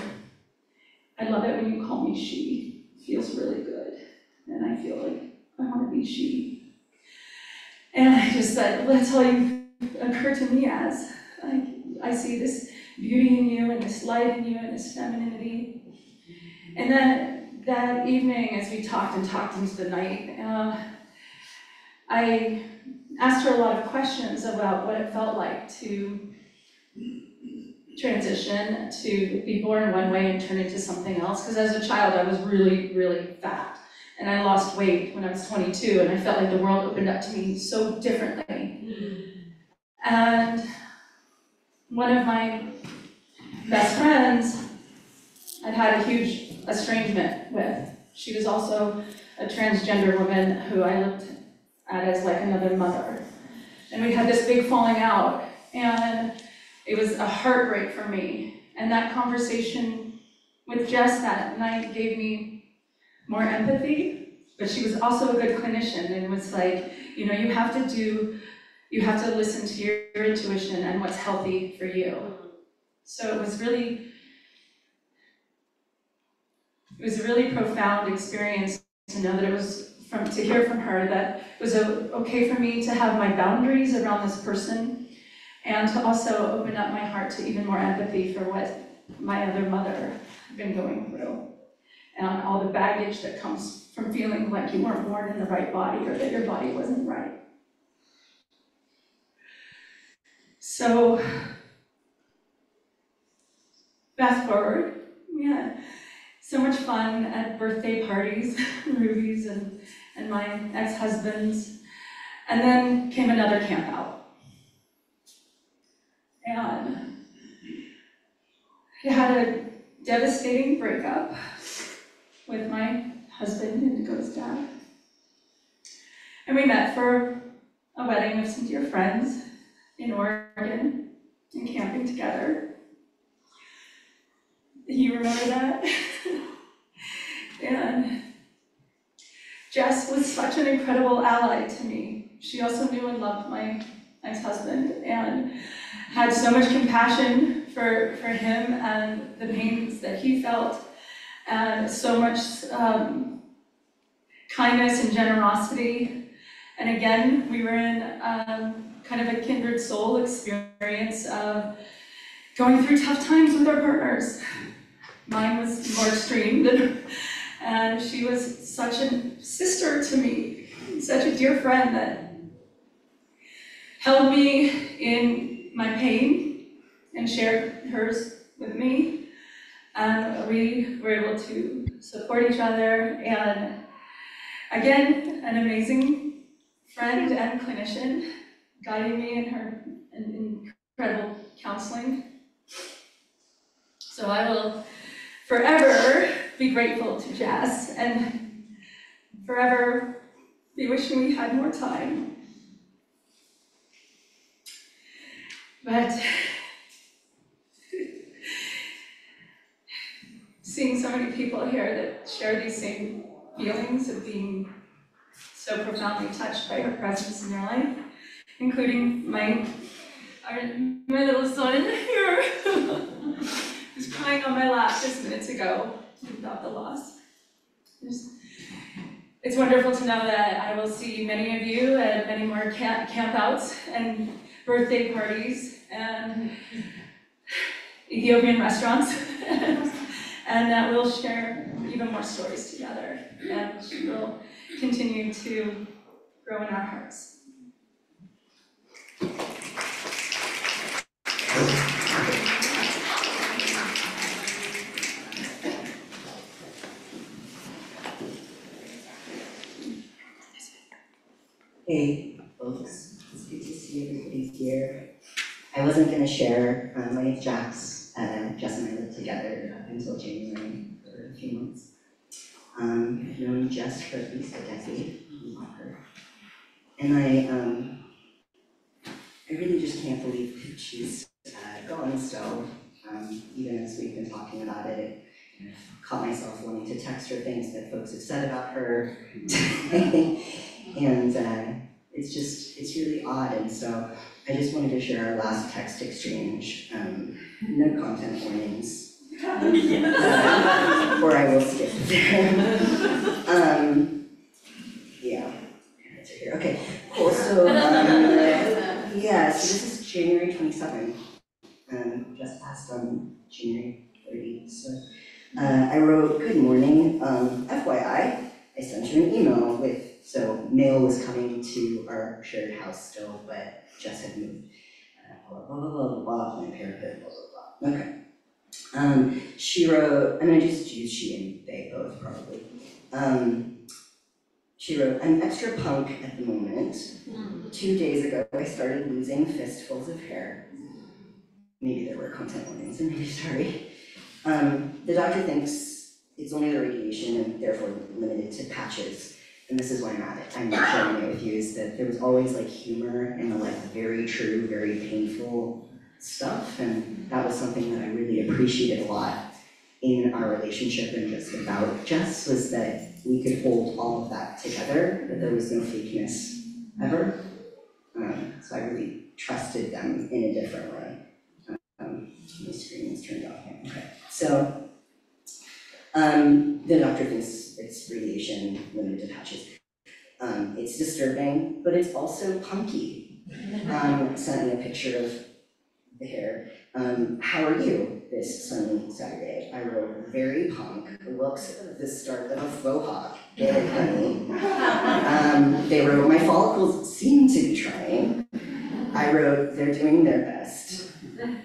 I love it when you call me she, it feels really good. And I feel like I want to be she. And I just said, well, that's all you occur to me as. I see this beauty in you and this light in you and this femininity. And then that evening, as we talked into the night, I asked her a lot of questions about what it felt like to transition, to be born one way and turn into something else. Because as a child, I was really, really fat. And I lost weight when I was 22, and I felt like the world opened up to me so differently. And one of my best friends I'd had a huge estrangement with. She was also a transgender woman who I looked at as like another mother. And we had this big falling out, and it was a heartbreak for me. And that conversation with Jess that night gave me more empathy, but she was also a good clinician and was like, you know, you have to listen to your intuition and what's healthy for you. So it was a really profound experience to know that it was to hear from her that it was okay for me to have my boundaries around this person and to also open up my heart to even more empathy for what my other mother had been going through. And all the baggage that comes from feeling like you weren't born in the right body or that your body wasn't right. So, fast forward, we had so much fun at birthday parties, Ruby's and my ex-husband's, and then came another camp out. And I had a devastating breakup with my husband and Nico's dad. And we met for a wedding of some dear friends in Oregon and camping together. You remember that? And Jess was such an incredible ally to me. She also knew and loved my ex-husband and had so much compassion for him and the pains that he felt, and so much kindness and generosity. And again, we were in kind of a kindred soul experience of going through tough times with our partners. Mine was more extreme, and she was such a sister to me, such a dear friend that held me in my pain and shared hers with me. And we were able to support each other, and again, an amazing friend and clinician guiding me in her incredible counseling. So I will forever be grateful to Jess and forever be wishing we had more time. But seeing so many people here that share these same feelings of being so profoundly touched by her presence in your life, including my little son here, who's crying on my lap just minutes ago about the loss. It's wonderful to know that I will see many of you at many more campouts and birthday parties and Ethiopian restaurants, and that we'll share even more stories together, and we'll continue to grow in our hearts. Hey, folks, it's good to see everybody here. I wasn't going to share, my name's Jax. Jess and I lived together up until January for a few months. I've known Jess for at least a decade, and I really just can't believe that she's gone still. Even as we've been talking about it, I've caught myself wanting to text her things that folks have said about her. And it's really odd, and so I just wanted to share our last text exchange. No content warnings, or I will skip there. Yeah, parents are here. Okay, cool. So yeah, so this is January 27th. Just passed on January 30th. So I wrote, "Good morning. FYI, I sent you an email with." So mail was coming to our shared house still, but Jess had moved. Blah, blah, blah, blah, blah, my parenthood, blah, blah, blah. Okay. She wrote, I'm gonna just use she and they both probably. She wrote, "I'm extra punk at the moment. 2 days ago, I started losing fistfuls of hair." Maybe there were content warnings, I'm really sorry. The doctor thinks it's only the radiation and therefore limited to patches. And this is why I'm sharing it with you, is that there was always like humor in the like very true, very painful stuff. And that was something that I really appreciated a lot in our relationship and just about Jess, was that we could hold all of that together, that there was no fakeness ever. So I really trusted them in a different way. My screen is turned off here. Okay. So the doctor thinks it's radiation limited to patches. It's disturbing, but it's also punky. Sent me a picture of the hair. "How are you this sunny Saturday?" I wrote, "Very punk, looks the start of a faux hawk. Get it, honey." They wrote, "My follicles seem to be trying." I wrote, "They're doing their best."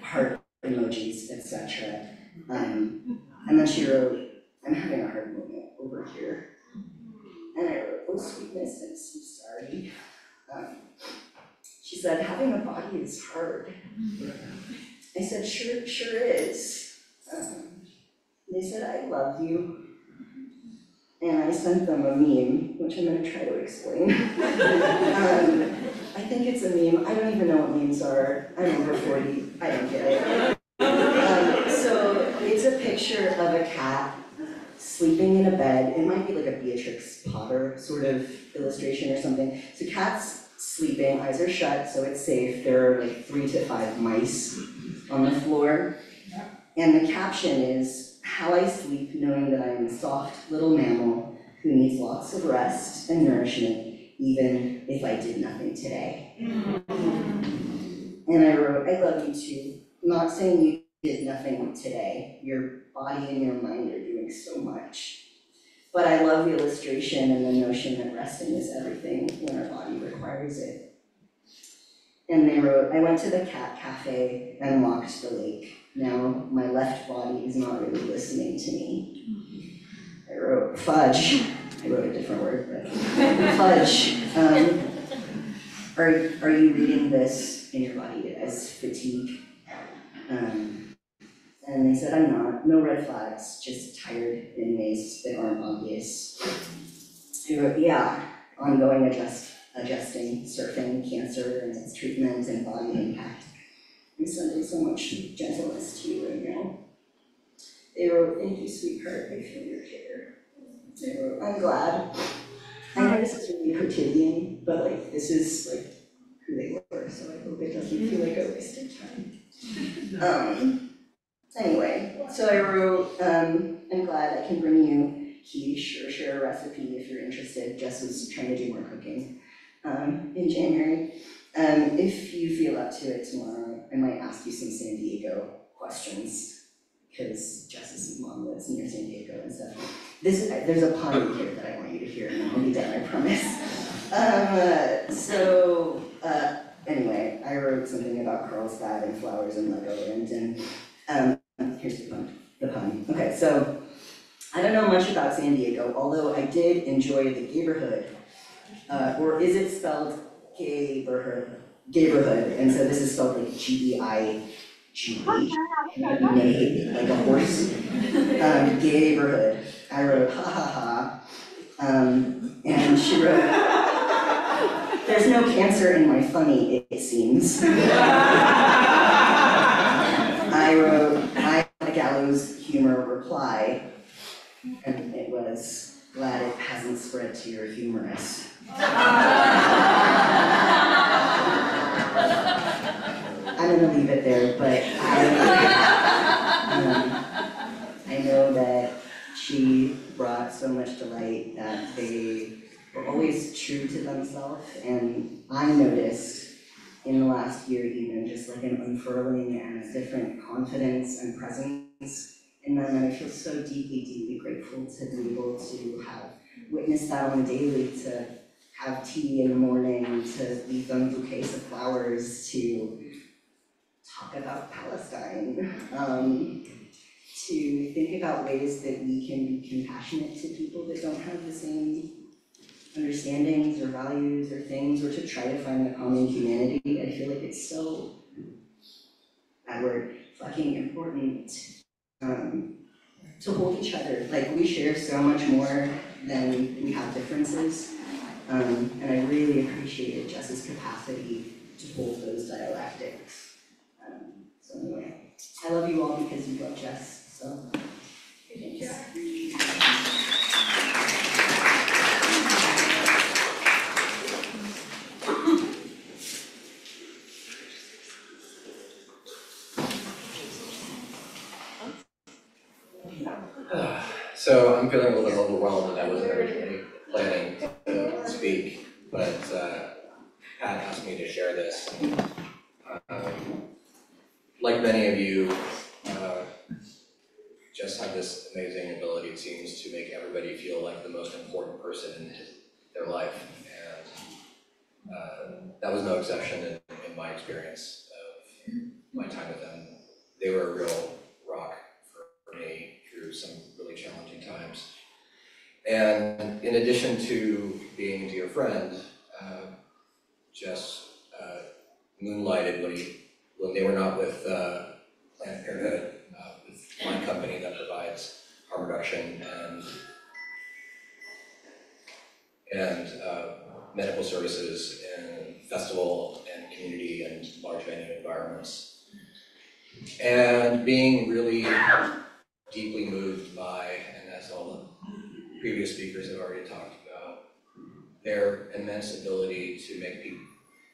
Heart emojis, etc. And then she wrote, "I'm having a hard moment over here." And I wrote, "Oh, sweetness, I'm so sorry." She said, "Having a body is hard." I said, sure is." They said, "I love you." And I sent them a meme, which I'm gonna try to explain. I think it's a meme. I don't even know what memes are. I'm over 40, I don't get it. So it's a picture of a cat sleeping in a bed. It might be like a Beatrix Potter sort of illustration or something. So cat's sleeping, eyes are shut, so it's safe. There are like 3 to 5 mice on the floor. And the caption is, "How I sleep knowing that I am a soft little mammal who needs lots of rest and nourishment, even if I did nothing today." And I wrote, "I love you too. I'm not saying you did nothing today. Your body and your mind are doing so much. But I love the illustration and the notion that resting is everything when our body requires it." And they wrote, I went to the cat cafe and walked the lake. Now my left body is not really listening to me. I wrote fudge. I wrote a different word, but fudge. Are you reading this in your body as fatigue? And they said, I'm not. No red flags, just tired in ways that aren't obvious. I wrote, yeah, ongoing adjusting, surfing, cancer and its treatment and body impact. I'm sending so much gentleness to you right now. They wrote, thank you, sweetheart, I feel your care. They wrote, I'm glad. I know this is really quotidian, but like this is like who they were, so I hope it doesn't feel like a wasted time. Anyway, so I wrote, I'm glad I can bring you quiche or share a recipe if you're interested. Jess was trying to do more cooking in January. If you feel up to it tomorrow, I might ask you some San Diego questions because Jess's mom lives near San Diego and stuff. There's a pun here that I want you to hear, and then I'll be done, I promise. Anyway, I wrote something about Carlsbad and flowers and Legoland, and here's the pun. Okay, so I don't know much about San Diego, although I did enjoy the neighborhood. Or is it spelled Gayborhood? Gayborhood, and so this is spelled like G-E-I-G-E, like a horse. Gayborhood. I wrote ha ha ha, and she wrote, there's no cancer in my funny, it seems. I wrote, I had a gallows humor reply, and it was, glad it hasn't spread to your humorous. I'm gonna leave it there, but I know that she brought so much delight that they were always true to themselves, and I noticed in the last year even just like an unfurling and a different confidence and presence in them, and I feel so deeply, deeply grateful to be able to have witnessed that on a daily, to have tea in the morning, to leave them bouquets of flowers, to talk about Palestine, to think about ways that we can be compassionate to people that don't have the same understandings or values or things, or to try to find the common humanity. I feel like it's so, that word, fucking important to hold each other. Like, we share so much more than we have differences. And I really appreciated Jess's capacity to hold those dialectics. So anyway, I love you all because you love Jess, so thanks. So I'm feeling a little bit overwhelmed, and I wasn't originally planning to speak, but Pat asked me to share this. Like many of you, just have this amazing ability, it seems, to make everybody feel like the most important person in their life, and that was no exception in my experience of my time with them. They were a real rock for me through some really challenging times. And in addition to being a dear friend, Jess moonlighted when they were not with Planned Parenthood, with my company that provides harm reduction and medical services in festival and community and large venue environments. And being really deeply moved by, and as all the previous speakers have already talked about, their immense ability to make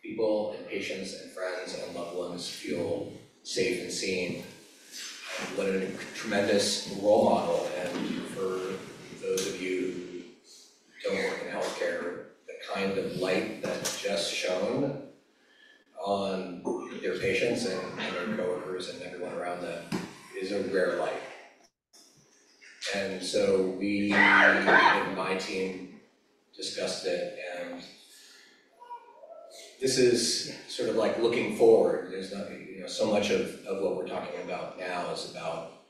people and patients and friends and loved ones feel safe and seen. What a tremendous role model, and for those of you who don't work in healthcare, the kind of light that Jess shone on their patients and their coworkers and everyone around them is a rare light. And so we, in my team, discussed it, and this is sort of like looking forward. There's not, so much of what we're talking about now is about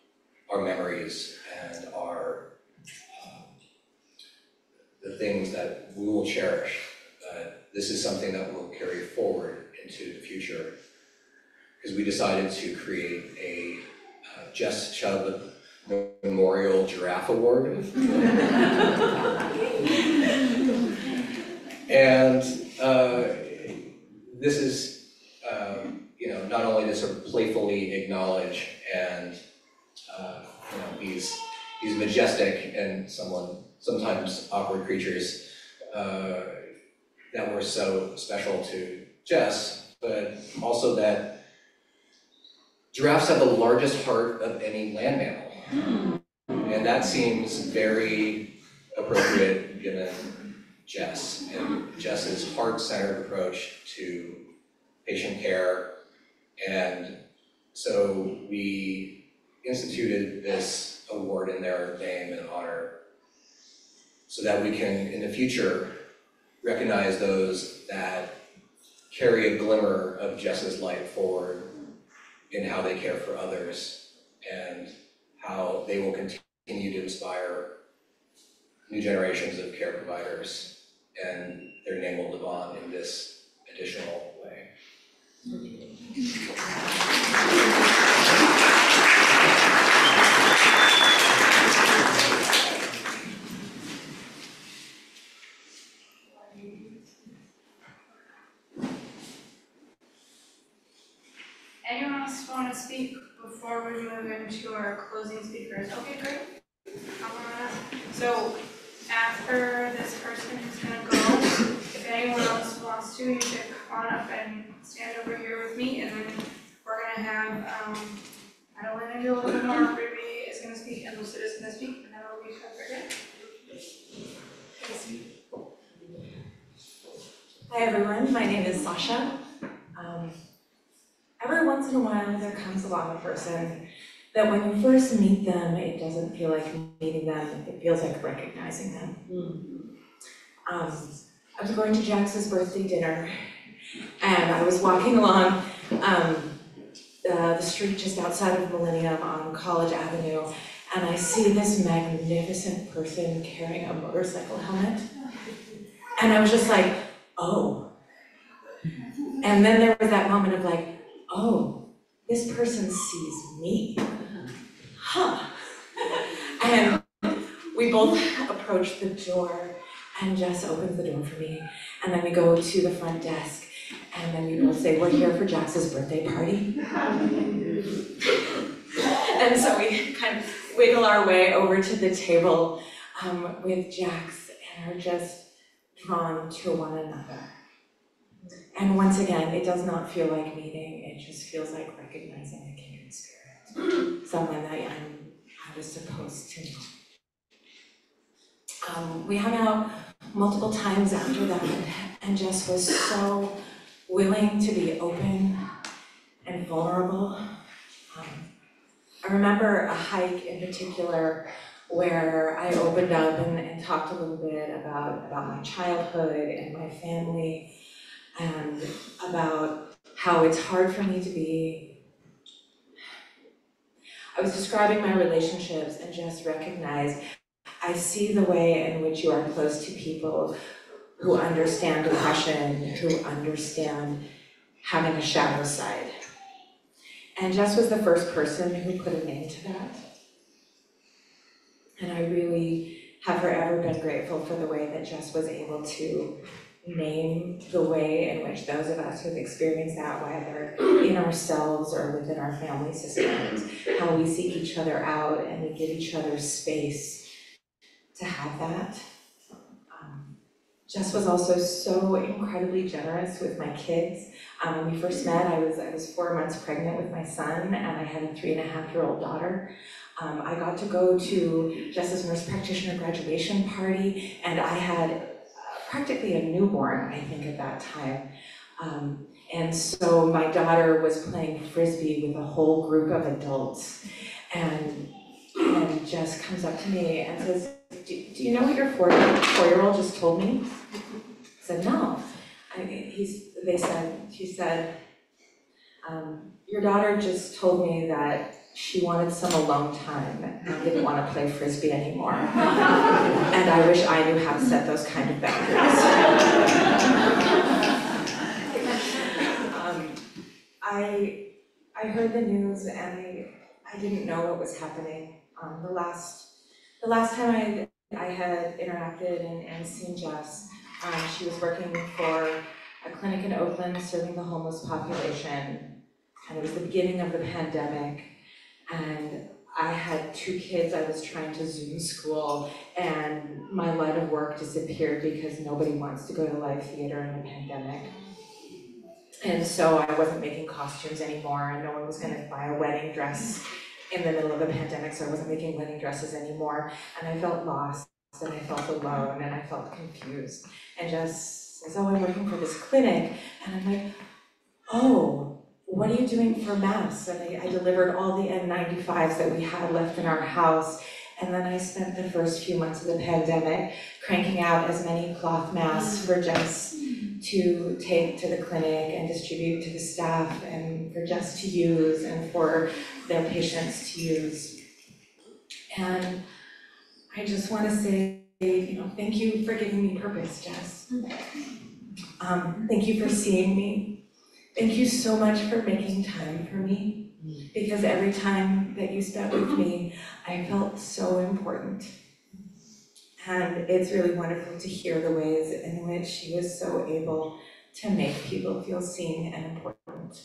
our memories and our, the things that we will cherish. This is something that we'll carry forward into the future, because we decided to create a Jess Chubb Memorial Giraffe Award. And this is, not only to sort of playfully acknowledge and, these majestic and sometimes awkward creatures that were so special to Jess, but also that giraffes have the largest heart of any land mammal. And that seems very appropriate given Jess and Jess's heart-centered approach to patient care. And so we instituted this award in their name and honor so that we can, in the future, recognize those that carry a glimmer of Jess's light forward in how they care for others and how they will continue to inspire new generations of care providers, and their name will live on in this additional way. Anyone else want to speak before we move into our closing speakers? Okay, great. So after this person is going to go, if anyone else wants to, you should come on up and stand over here with me, and then we're going to have Adeline do a little bit more. Ruby is going to speak, and Lucid is going to speak, and then we'll be covered again. Hi everyone, my name is Sasha. Every once in a while there comes along a person that when you first meet them, it doesn't feel like meeting them, it feels like recognizing them. I was going to Jax's birthday dinner, and I was walking along the street just outside of Millennium on College Avenue, and I see this magnificent person carrying a motorcycle helmet, and I was just like, oh. And then there was that moment of like, oh, this person sees me. Huh. And we both approach the door, and Jess opens the door for me, and then we go to the front desk, and then we both say, we're here for Jax's birthday party. And so we kind of wiggle our way over to the table with Jax, and are just drawn to one another. And once again, it does not feel like meeting, it just feels like recognizing a kindred spirit, someone that I was supposed to know. We hung out multiple times after that, and Jess was so willing to be open and vulnerable. I remember a hike in particular where I opened up and talked a little bit about my childhood and my family, and about how it's hard for me to be. I was describing my relationships and just recognized, I see the way in which you are close to people who understand depression, who understand having a shadow side. And Jess was the first person who put a name to that. And I really have forever been grateful for the way that Jess was able to name the way in which those of us who've experienced that, whether in ourselves or within our family systems, how we seek each other out and we give each other space to have that. Jess was also so incredibly generous with my kids. When we first met, I was 4 months pregnant with my son, and I had a 3.5-year-old daughter. I got to go to Jess's nurse practitioner graduation party, and I had practically a newborn, I think, at that time. And so my daughter was playing Frisbee with a whole group of adults. And Jess comes up to me and says, do you know what your 4-year-old just told me? I said, no. she said, your daughter just told me that she wanted some alone time and didn't want to play Frisbee anymore. And I wish I knew how to set those kind of boundaries. I heard the news and I didn't know what was happening. The last time I had interacted and seen Jess, she was working for a clinic in Oakland serving the homeless population, and it was the beginning of the pandemic, and I had 2 kids I was trying to Zoom school, and my line of work disappeared because nobody wants to go to live theater in a pandemic. And so I wasn't making costumes anymore, and no one was gonna buy a wedding dress in the middle of a pandemic, so I wasn't making wedding dresses anymore, and I felt lost, and I felt alone, and I felt confused. And Jess says, oh, I'm working for this clinic, and I'm like, oh, what are you doing for masks? And I delivered all the N95s that we had left in our house, and then I spent the first few months of the pandemic cranking out as many cloth masks for Jess to take to the clinic and distribute to the staff, and for Jess to use, and for their patients to use. And I just want to say, thank you for giving me purpose, Jess. Thank you for seeing me. Thank you so much for making time for me, because every time that you spent with me, I felt so important. And it's really wonderful to hear the ways in which she was so able to make people feel seen and important.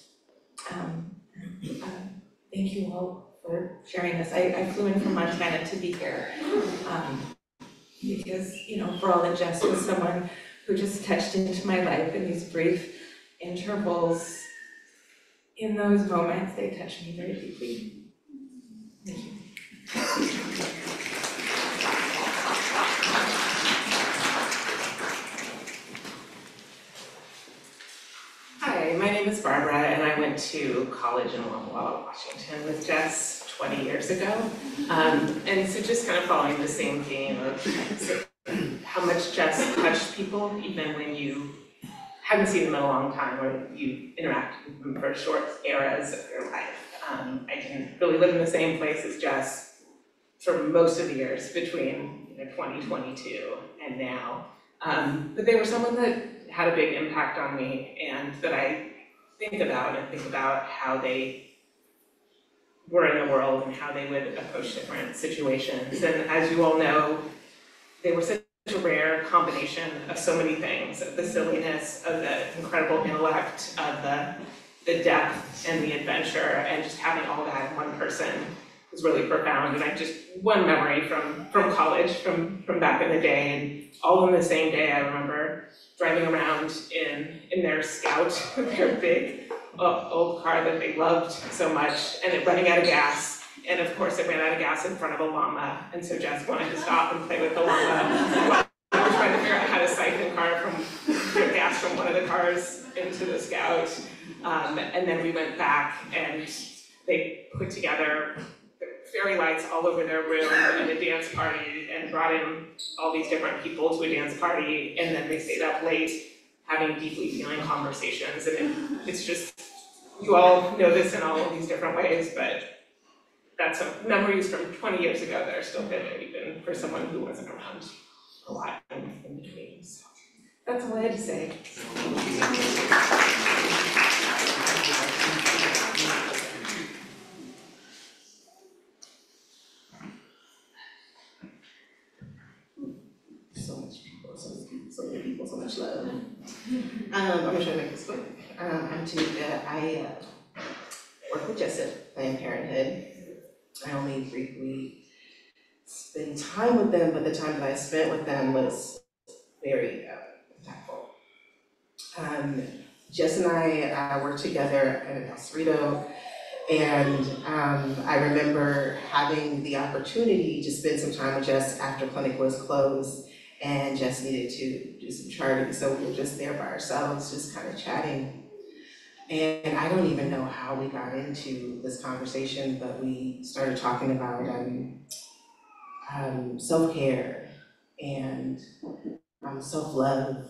Thank you all for sharing this. I flew in from Montana to be here because, for all that Jess was someone who just touched into my life in these brief intervals. In those moments, they touched me very deeply. Thank you. Hi, my name is Barbara, and I went to college in Walla Walla, Washington with Jess 20 years ago. And so just kind of following the same theme of how much Jess touched people, even when you haven't seen them in a long time or you interact with them for short eras of your life. I didn't really live in the same place as Jess for most of the years between 2022 and now. But they were someone that had a big impact on me, and that I think about how they were in the world and how they would approach different situations. And as you all know, they were such a rare combination of so many things, of the silliness, of the incredible intellect, of the depth and the adventure, and just having all that in one person was really profound. And I just, one memory from college, from back in the day, and all in the same day, I remember driving around in their Scout, their big old car that they loved so much, and it running out of gas. And of course, it ran out of gas in front of a llama, and so Jess wanted to stop and play with the llama. I was trying to figure out how to siphon gas from one of the cars into the Scout. And then we went back, and they put together fairy lights all over their room and a dance party, and brought in all these different people to a dance party, and then they stayed up late having deeply feeling conversations. And it's just, you all know this in all of these different ways, but that's some memories from 20 years ago that are still vivid, even for someone who wasn't around a lot in between. So that's all I had to say. So much people, so many people, so much love. I'm gonna try to make this quick. I'm Tanika. I work with Jess at Planned Parenthood. I only briefly spend time with them, but the time that I spent with them was very impactful. Jess and I worked together at El Cerrito, and I remember having the opportunity to spend some time with Jess after clinic was closed, and Jess needed to do some charting, so we were just there by ourselves, just kind of chatting. And I don't even know how we got into this conversation, but we started talking about self-care and self-love.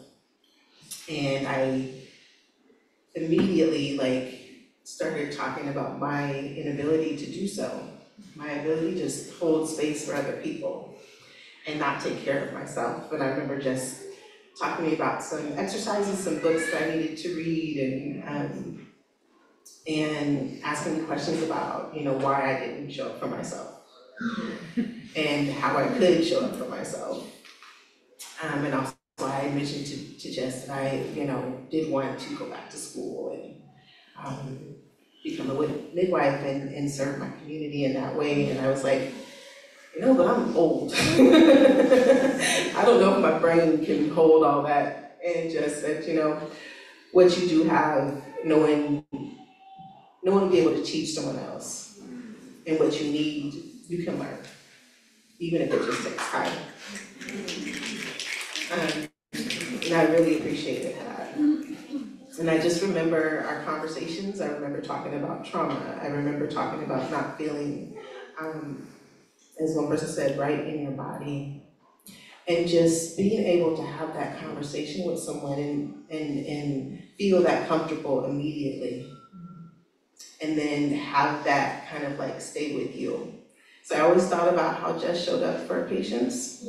And I immediately started talking about my inability to do so, my ability to just hold space for other people and not take care of myself. And I remember just talking to me about some exercises, some books that I needed to read, and asking me questions about, why I didn't show up for myself and how I could show up for myself. And also I mentioned to Jess that I, did want to go back to school and become a midwife and serve my community in that way. And I was like, but I'm old. I don't know if my brain can hold all that. And just said, what you do have, no one will be able to teach someone else. And what you need, you can learn, even if it just takes time. And I really appreciated that. And I just remember our conversations. I remember talking about trauma. I remember talking about not feeling, as one person said, right in your body. And just being able to have that conversation with someone and feel that comfortable immediately. And then have that kind of stay with you. So I always thought about how Jess showed up for patients.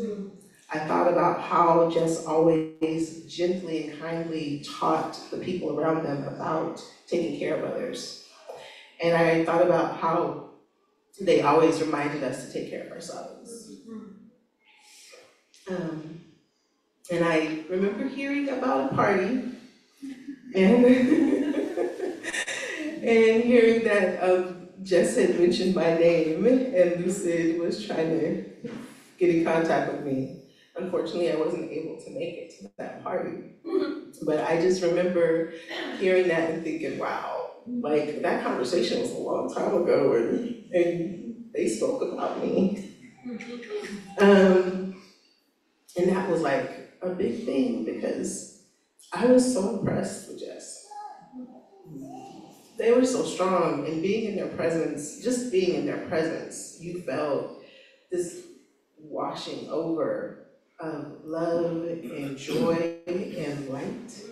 I thought about how Jess always gently and kindly taught the people around them about taking care of others. And I thought about how they always reminded us to take care of ourselves. And I remember hearing about a party and and hearing that Jess had mentioned my name and Lucid was trying to get in contact with me. Unfortunately, I wasn't able to make it to that party. But I just remember hearing that and thinking, wow, that conversation was a long time ago and they spoke about me. And that was a big thing because I was so impressed with Jess. They were so strong, and being in their presence, just being in their presence, you felt this washing over of love and joy and light.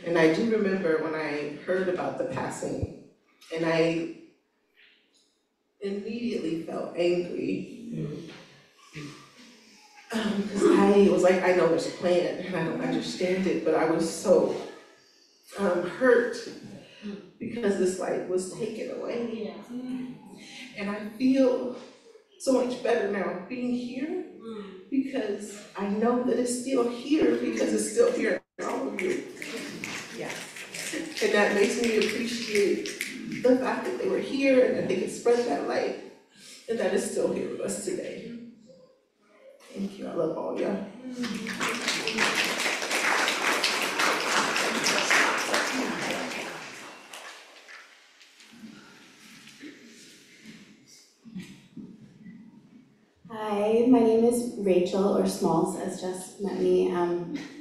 And I do remember when I heard about the passing, and I immediately felt angry. Because I was like, I know there's a plan, and I don't understand it, but I was so hurt because this light was taken away. And I feel so much better now being here because I know that it's still here because it's still here in all of you. Yeah. And that makes me appreciate the fact that they were here and that they could spread that light and that it's still here with us today. Thank you. I love all y'all. Hi, my name is Rachel, or Smalls, as Jess met me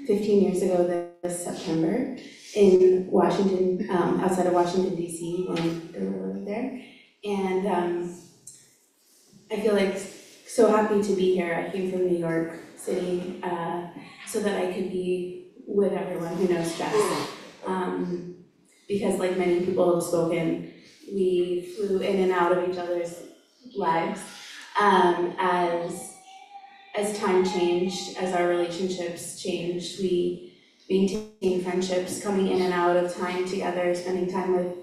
15 years ago this September in Washington, outside of Washington, D.C., when we were living there. And I feel so happy to be here. I came from New York City so that I could be with everyone who knows Jess. Because like many people have spoken, we flew in and out of each other's lives. As time changed, as our relationships changed, we maintained friendships, coming in and out of time together, spending time with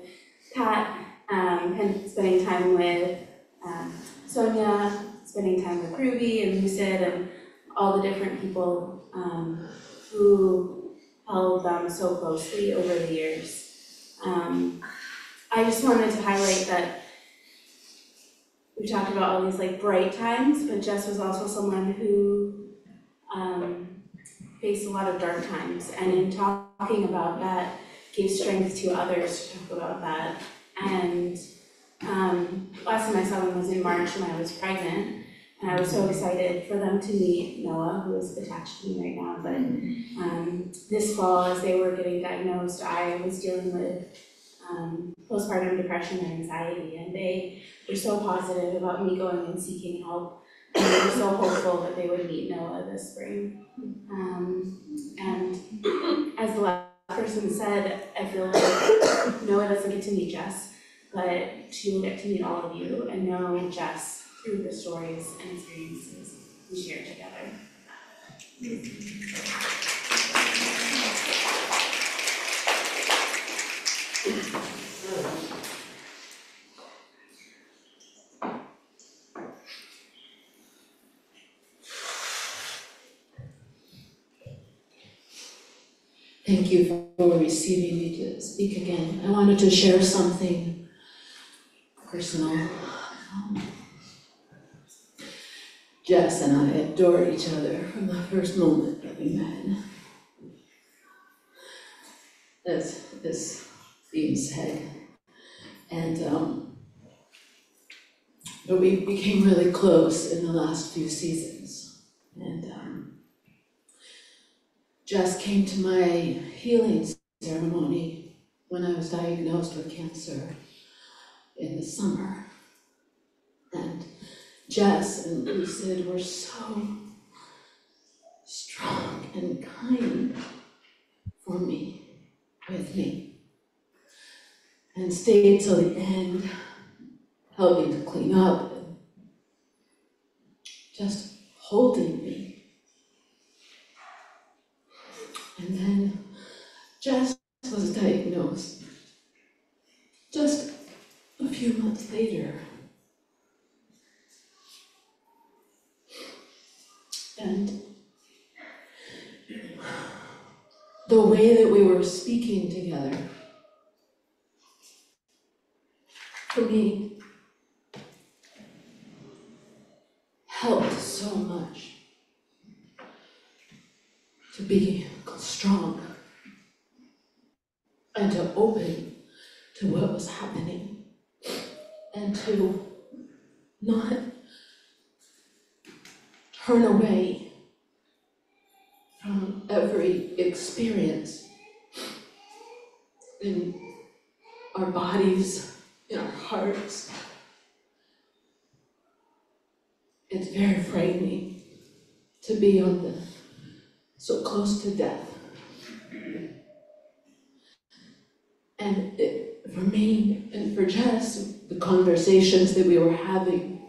Pat, and spending time with Sonia, spending time with Ruby and Lucid and all the different people who held them so closely over the years. I just wanted to highlight that we talked about all these bright times, but Jess was also someone who faced a lot of dark times, and in talking about that, gave strength to others to talk about that. And last time I saw them was in March when I was pregnant, and I was so excited for them to meet Noah, who is attached to me right now. But this fall, as they were getting diagnosed, I was dealing with postpartum depression and anxiety, and they were so positive about me going and seeking help. And they were so hopeful that they would meet Noah this spring. And as the person said, I feel like Noah doesn't get to meet Jess, but she will get to meet all of you and know Jess through the stories and experiences we share together. Thank you for receiving me to speak again. I wanted to share something personal. Jess and I adored each other from the first moment that we met. As this being said, and but we became really close in the last few seasons. And Jess came to my healing ceremony when I was diagnosed with cancer in the summer. And Jess and Lucid were so strong and kind for me, with me, and stayed till the end, helping to clean up and just holding me. And then Jess was diagnosed just a few months later. And the way that we were speaking together, for me, helped so much to be strong and to open to what was happening and to not turn away from every experience in our bodies, in our hearts. It's very frightening to be so close to death. And for me and for Jess, the conversations that we were having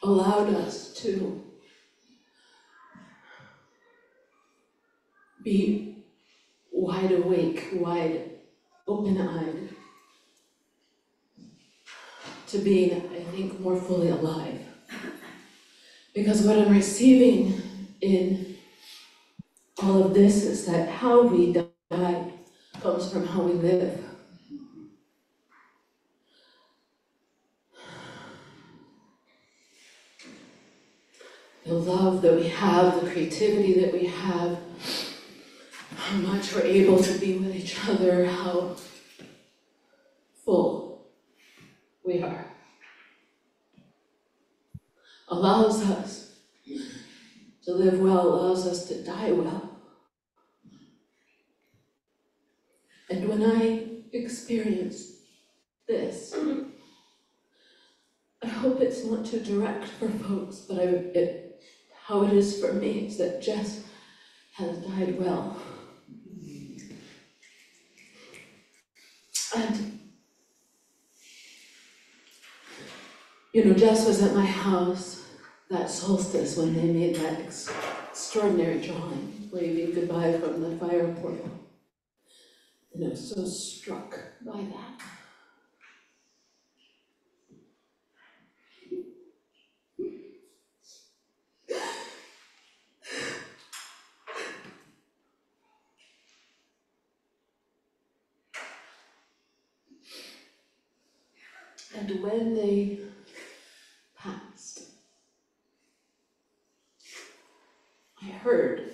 allowed us to be wide awake, wide open-eyed, to being, I think, more fully alive. Because what I'm receiving in all of this is that how we die comes from how we live. The love that we have, the creativity that we have, how much we're able to be with each other, how full we are, allows us to live well, allows us to die well. And when I experience this, I hope it's not too direct for folks, but how it is for me is that Jess has died well. And, Jess was at my house that solstice when they made that extraordinary drawing, waving goodbye from the fire portal. And I was so struck by that. And when they passed, I heard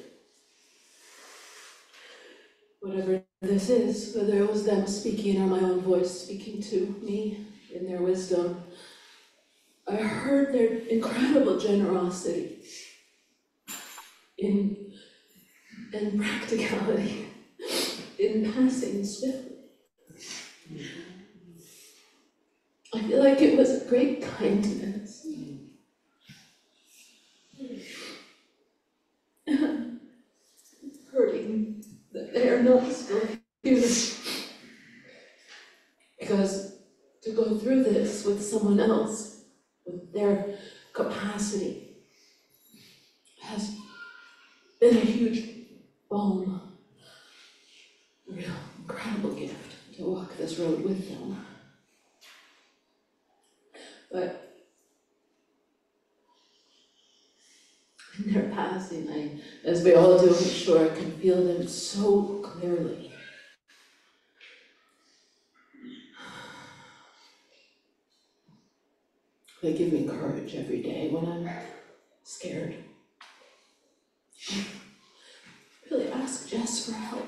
whatever this is, whether it was them speaking or my own voice speaking to me in their wisdom, I heard their incredible generosity in practicality, in passing swiftly. I feel like it was a great kindness. Hurting they are not still human. Because to go through this with someone else, with their capacity, has been a huge balm, a real incredible gift to walk this road with them. But in their passing, I, as we all do, I'm sure, can feel them so clearly. They give me courage every day when I'm scared. I really ask Jess for help.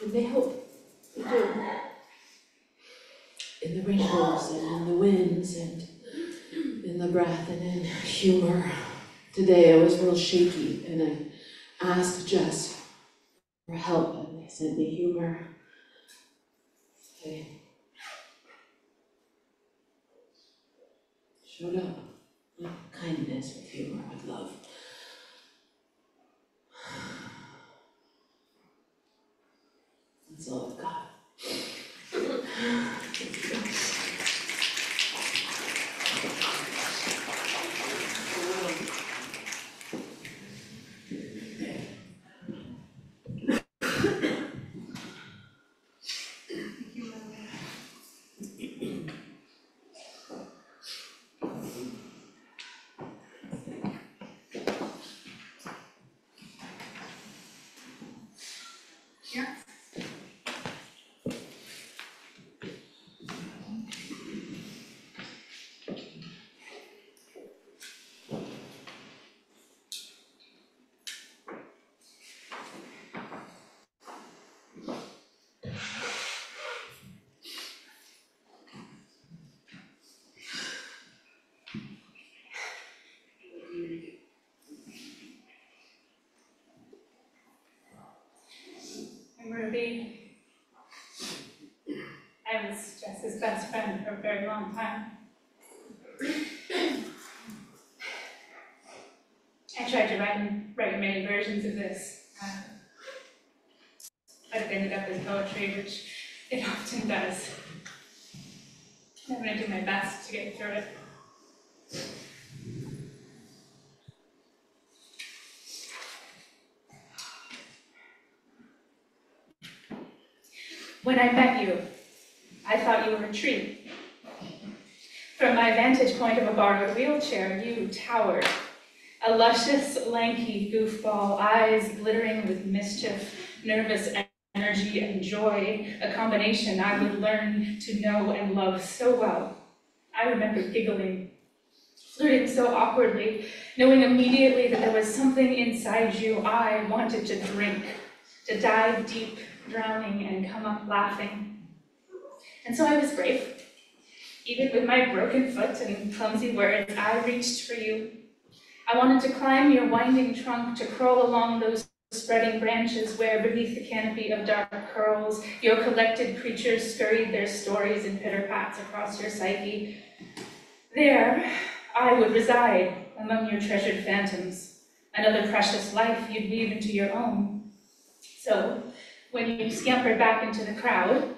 And they help. They do. In the rainbows and in the winds and in the breath and in humor. Today I was real shaky and I asked Jess for help and they sent me humor. They showed up with kindness, with humor, with love. That's all I've got. Yeah. I'm Ruby. I was Jess's best friend for a very long time. I tried to write many versions of this, but it ended up as poetry, which it often does. I'm going to do my best to get through it. When I met you, I thought you were a tree. From my vantage point of a borrowed wheelchair, you towered. A luscious, lanky goofball, eyes glittering with mischief, nervous energy and joy, a combination I would learn to know and love so well. I remember giggling, flirting so awkwardly, knowing immediately that there was something inside you I wanted to drink, to dive deep, drowning, and come up laughing. And so I was brave. Even with my broken foot and clumsy words, I reached for you. I wanted to climb your winding trunk, to crawl along those spreading branches where, beneath the canopy of dark curls, your collected creatures scurried their stories in pitter-pats across your psyche. There, I would reside among your treasured phantoms, another precious life you'd weave into your own. So, when you scampered back into the crowd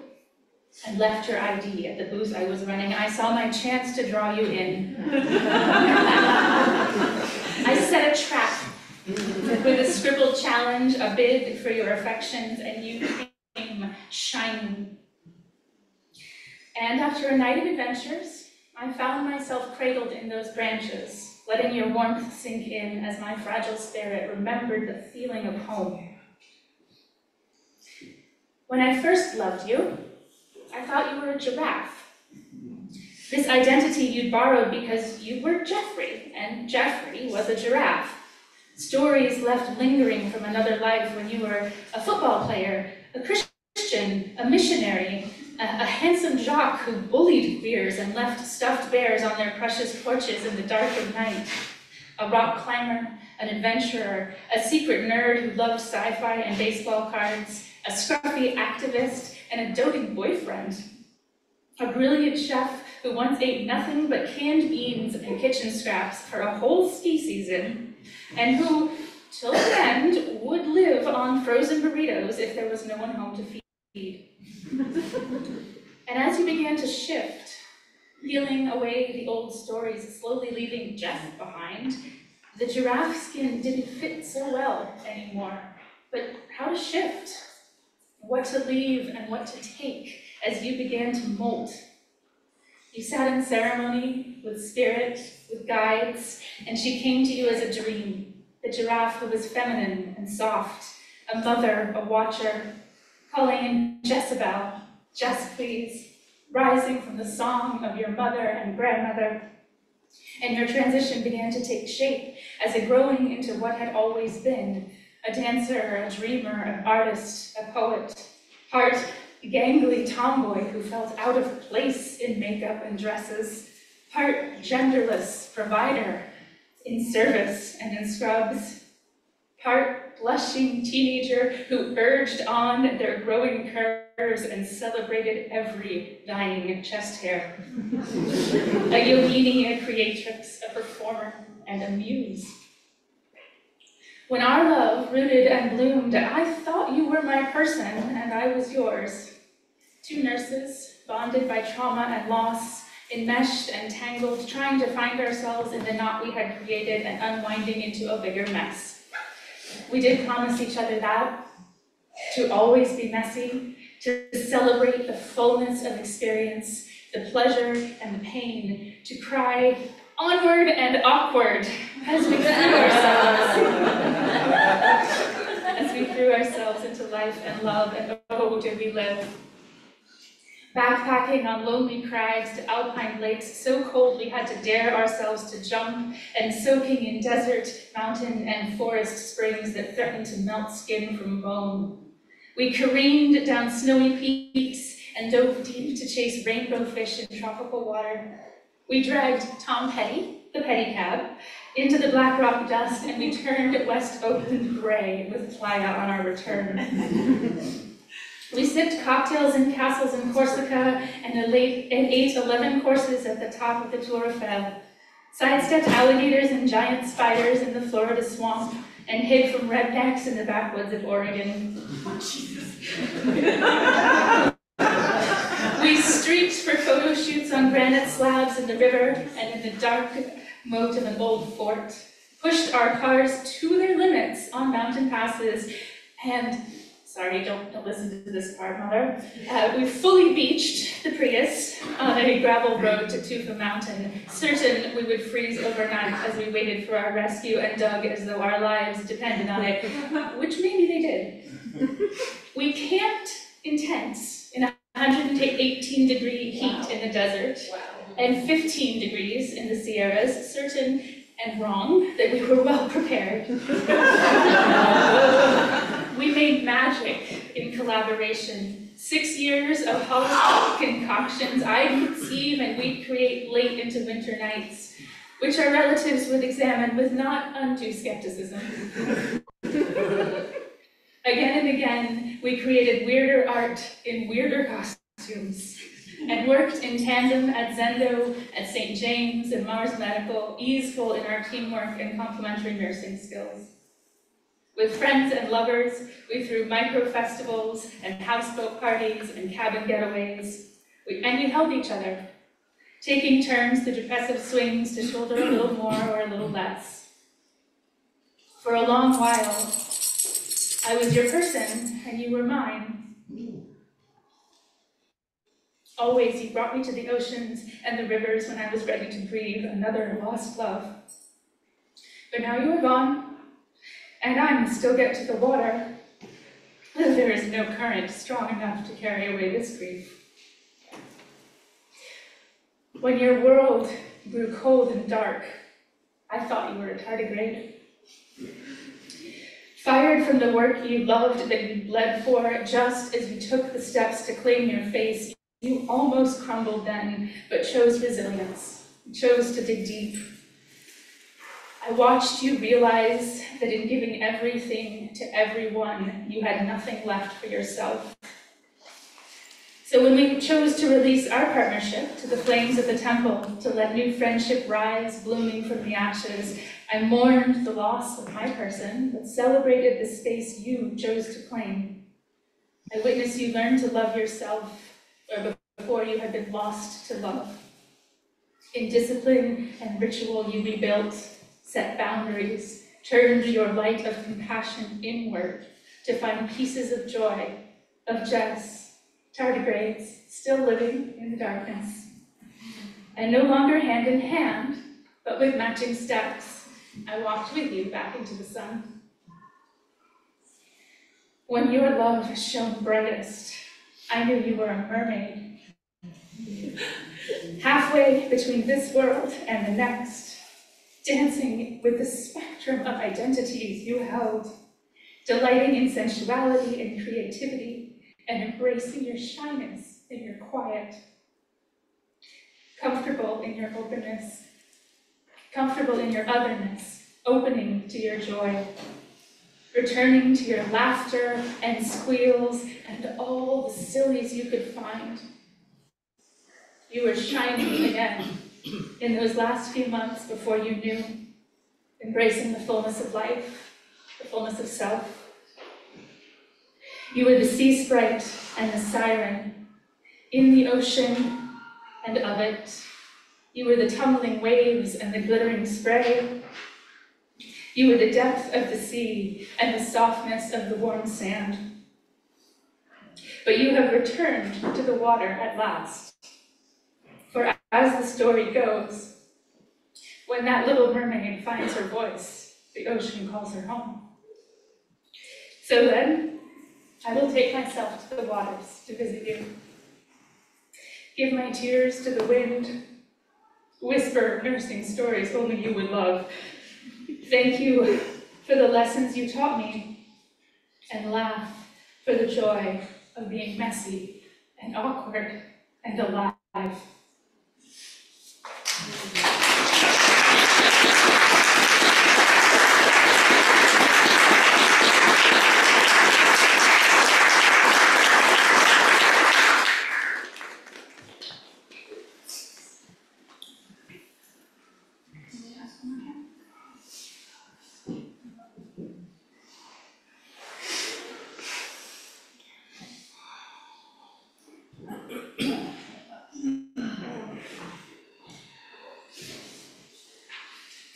and left your ID at the booth I was running, I saw my chance to draw you in. I set a trap with a scribbled challenge, a bid for your affections, and you came shining. And after a night of adventures, I found myself cradled in those branches, letting your warmth sink in as my fragile spirit remembered the feeling of home. When I first loved you, I thought you were a giraffe. This identity you'd borrowed because you were Jeffrey, and Jeffrey was a giraffe. Stories left lingering from another life when you were a football player, a Christian, a missionary, a handsome jock who bullied queers and left stuffed bears on their precious porches in the dark of night, a rock climber, an adventurer, a secret nerd who loved sci-fi and baseball cards, a scruffy activist, and a doting boyfriend, a brilliant chef who once ate nothing but canned beans and kitchen scraps for a whole ski season, and who, till the end, would live on frozen burritos if there was no one home to feed. And as you began to shift, peeling away the old stories, slowly leaving Jess behind, the giraffe skin didn't fit so well anymore. But how to shift, what to leave and what to take as you began to molt. You sat in ceremony with spirit, with guides, and she came to you as a dream, the giraffe who was feminine and soft, a mother, a watcher, calling in Jezebel, Jess Please, rising from the song of your mother and grandmother. And your transition began to take shape as a growing into what had always been, a dancer, a dreamer, an artist, a poet, part gangly tomboy who felt out of place in makeup and dresses, part genderless provider in service and in scrubs, part blushing teenager who urged on their growing curves and celebrated every dying chest hair, a yogini, a creatrix, a performer, and a muse. When our love rooted and bloomed, I thought you were my person and I was yours. Two nurses, bonded by trauma and loss, enmeshed and tangled, trying to find ourselves in the knot we had created and unwinding into a bigger mess. We did promise each other that, to always be messy, to celebrate the fullness of experience, the pleasure and the pain, to cry onward and awkward as we threw ourselves into life and love, and oh, did we live. Backpacking on lonely crags to alpine lakes, so cold we had to dare ourselves to jump, and soaking in desert, mountain, and forest springs that threatened to melt skin from bone. We careened down snowy peaks and dove deep to chase rainbow fish in tropical water. We dragged Tom Petty, the pedicab, into the black rock dust, and we turned West Oakland gray with Playa on our return. We sipped cocktails in castles in Corsica and ate 11 courses at the top of the Tour Eiffel, sidestepped alligators and giant spiders in the Florida swamp, and hid from rednecks in the backwoods of Oregon. We streaked for photo shoots on granite slabs in the river and in the dark moat of an old fort, pushed our cars to their limits on mountain passes, and sorry, don't listen to this part, Mother. We fully beached the Prius on a gravel road to Tufa Mountain, certain we would freeze overnight as we waited for our rescue and dug as though our lives depended on it, which maybe they did. We camped in tents in 118-degree heat in the desert, and 15 degrees in the Sierras, certain and wrong that we were well prepared. We made magic in collaboration. 6 years of holistic concoctions I'd conceive and we'd create late into winter nights, which our relatives would examine with not undue skepticism. Again and again, we created weirder art in weirder costumes and worked in tandem at Zendo, at St. James, and Mars Medical, easeful in our teamwork and complementary nursing skills. With friends and lovers, we threw micro-festivals and houseboat parties and cabin getaways, and we held each other, taking turns the depressive swings to shoulder a little more or a little less. For a long while, I was your person and you were mine. Always you brought me to the oceans and the rivers when I was ready to breathe another lost love. But now you are gone, and I must still get to the water. There is no current strong enough to carry away this grief. When your world grew cold and dark, I thought you were a tardigrade. Fired from the work you loved that you bled for, just as you took the steps to claim your face, you almost crumbled then, but chose resilience, chose to dig deep. I watched you realize that in giving everything to everyone, you had nothing left for yourself. So when we chose to release our partnership to the flames of the temple, to let new friendship rise, blooming from the ashes, I mourned the loss of my person, but celebrated the space you chose to claim. I witnessed you learn to love yourself, where before you had been lost to love. In discipline and ritual you rebuilt, set boundaries, turned your light of compassion inward to find pieces of joy, of Jess, tardigrades, still living in the darkness. And no longer hand in hand, but with matching steps, I walked with you back into the sun. When your love shone brightest, I knew you were a mermaid. Halfway between this world and the next, dancing with the spectrum of identities you held, delighting in sensuality and creativity, and embracing your shyness and your quiet. Comfortable in your openness, comfortable in your otherness, opening to your joy, returning to your laughter and squeals and all the sillies you could find. You were shining again in those last few months before you knew, embracing the fullness of life, the fullness of self. You were the sea sprite and the siren, in the ocean and of it. You were the tumbling waves and the glittering spray. You were the depth of the sea and the softness of the warm sand. But you have returned to the water at last. For as the story goes, when that little mermaid finds her voice, the ocean calls her home. So then, I will take myself to the waters to visit you. Give my tears to the wind, whisper nursing stories only you would love. Thank you for the lessons you taught me, and laugh for the joy of being messy and awkward and alive.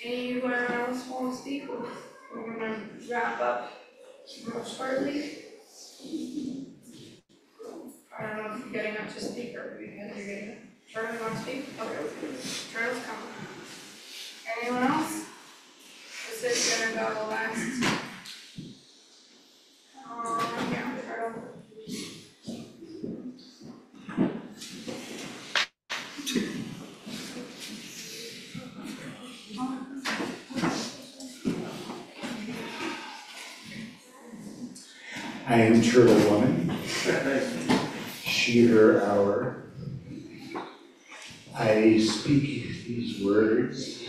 Anyone else want to speak? We're gonna wrap up shortly. I don't know if you're getting up to speak or you're getting up. Charlie, want to speak? Okay. Charlie's coming. Anyone else? This is gonna go last. Yeah, Charlie. I am Turtle Woman, she, her, our. I speak these words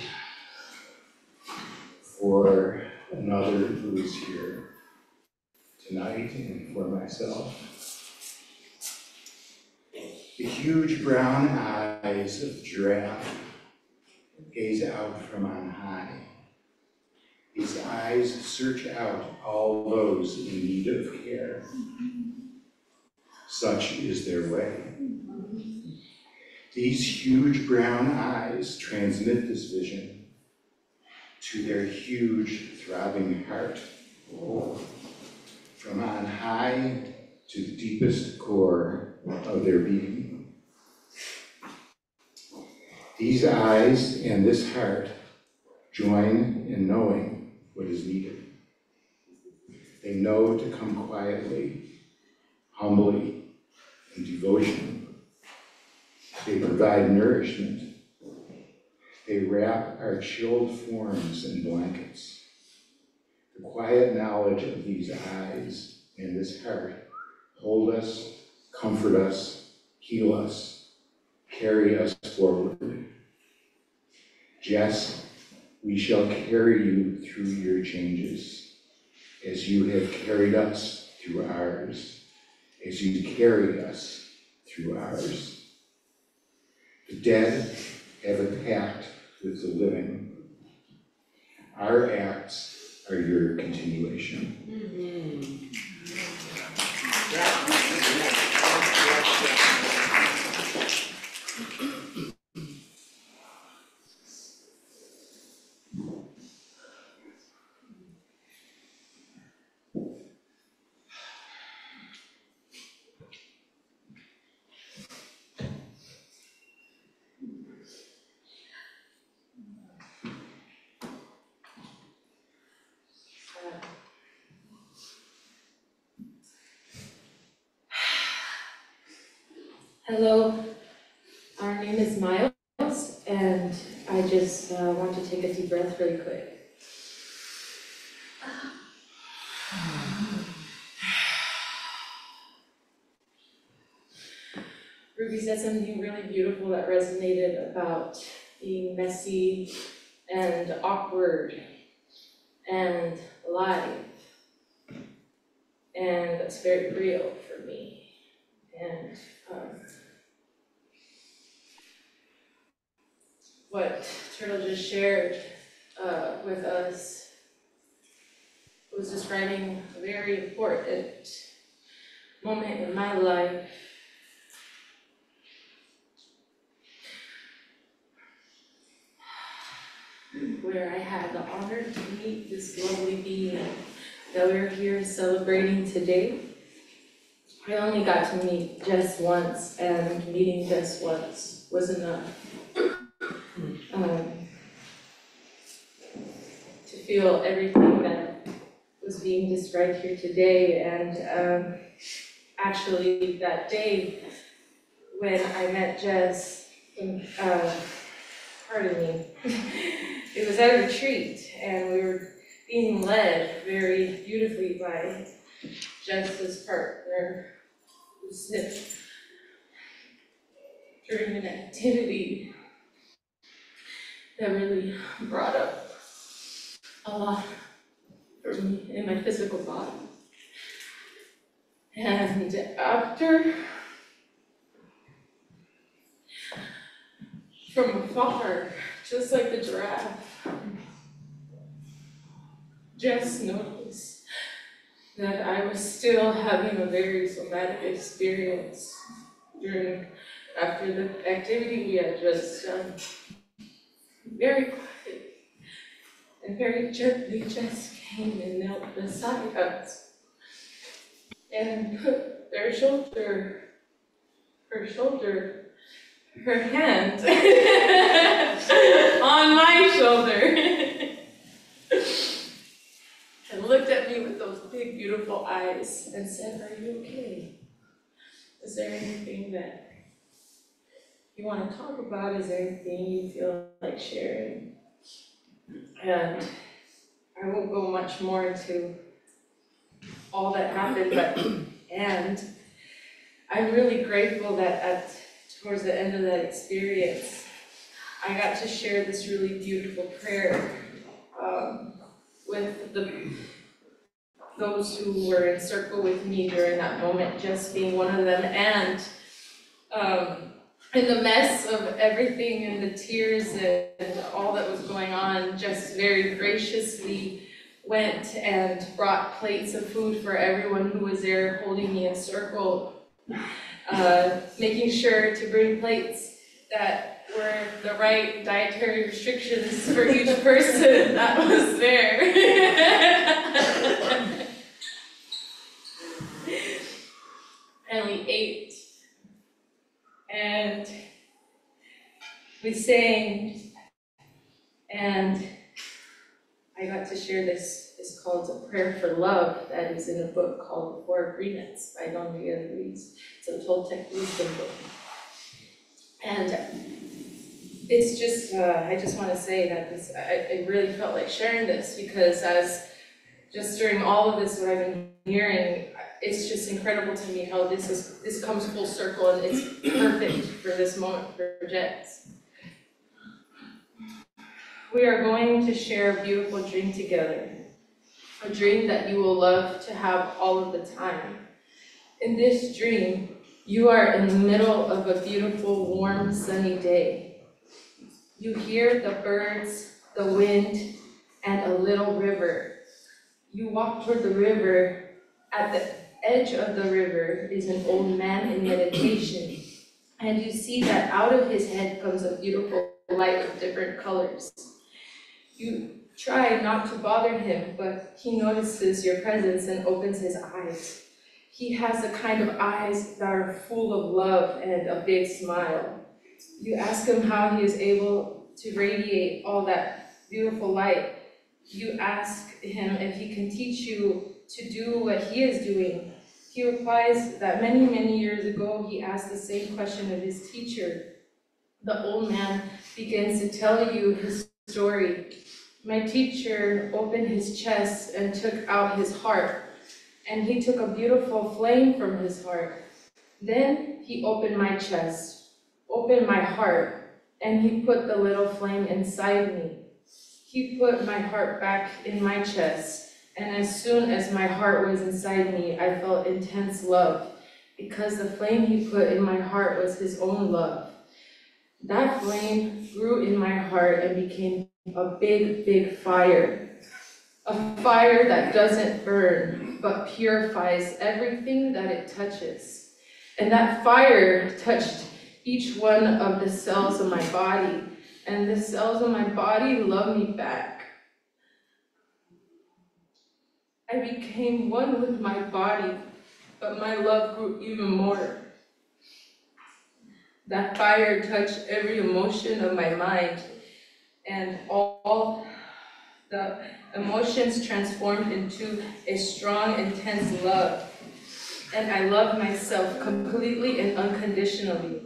for another who is here tonight and for myself. The huge brown eyes of the giraffe gaze out from on high. These eyes search out all those in need of care. Such is their way. These huge brown eyes transmit this vision to their huge throbbing heart. From on high to the deepest core of their being. These eyes and this heart join in knowing what is needed. They know to come quietly, humbly, in devotion. They provide nourishment. They wrap our chilled forms in blankets. The quiet knowledge of these eyes and this heart hold us, comfort us, heal us, carry us forward. Jess, we shall carry you through your changes, as you have carried us through ours, as you carry us through ours. The dead have a pact with the living. Our acts are your continuation. Hello, our name is Miles, and I just want to take a deep breath really quick. Ruby said something really beautiful that resonated about being messy and awkward and alive. And that's very real for me. And what Turtle just shared with us was describing a very important moment in my life where I had the honor to meet this lovely being that we're here celebrating today. I only got to meet Jess once, and meeting Jess once was enough. To feel everything that was being described here today, and actually that day when I met Jess, pardon me, it was at a retreat, and we were being led very beautifully by Jess's partner, Sniff, during an activity that really brought up a lot for me in my physical body. And after, from afar, just like the giraffe, Jess noticed that I was still having a very somatic experience after the activity we had just done. Very quiet and very gently, Jess came and knelt beside us and put her hand on my shoulder and looked at me with those big, beautiful eyes and said, "Are you okay? Is there anything that you want to talk about? Is there anything you feel like sharing?" And I won't go much more into all that happened, and I'm really grateful that towards the end of that experience, I got to share this really beautiful prayer with those who were in circle with me during that moment, just being one of them, and in the mess of everything and the tears and all that was going on, just very graciously went and brought plates of food for everyone who was there holding me in circle, making sure to bring plates that were the right dietary restrictions for each person that was there. And we ate, and we sang, and I got to share this. It's called A Prayer for Love, that is in a book called The Four Agreements by Don Miguel Ruiz. It's a Toltec wisdom book. And it's just, I just want to say that I really felt like sharing this, because just during all of this, what I've been hearing, it's just incredible to me how this comes full circle, and it's perfect for this moment for Jess. We are going to share a beautiful dream together, a dream that you will love to have all of the time. In this dream, You are in the middle of a beautiful, warm, sunny day. You hear the birds, the wind, and a little river. You walk toward the river. At the edge of the river is an old man in meditation, and you see that out of his head comes a beautiful light of different colors. You try not to bother him, but he notices your presence and opens his eyes. He has the kind of eyes that are full of love and a big smile. You ask him how he is able to radiate all that beautiful light. You ask him if he can teach you to do what he is doing. He replies that many, many years ago, he asked the same question of his teacher. The old man begins to tell you his story. My teacher opened his chest and took out his heart, and he took a beautiful flame from his heart. Then he opened my chest, opened my heart, and he put the little flame inside me. He put my heart back in my chest, and as soon as my heart was inside me, I felt intense love, because the flame he put in my heart was his own love. That flame grew in my heart and became a big, big fire. A fire that doesn't burn, but purifies everything that it touches. And that fire touched each one of the cells of my body, and the cells of my body love me back. I became one with my body, but my love grew even more. That fire touched every emotion of my mind, and all the emotions transformed into a strong, intense love. And I loved myself completely and unconditionally.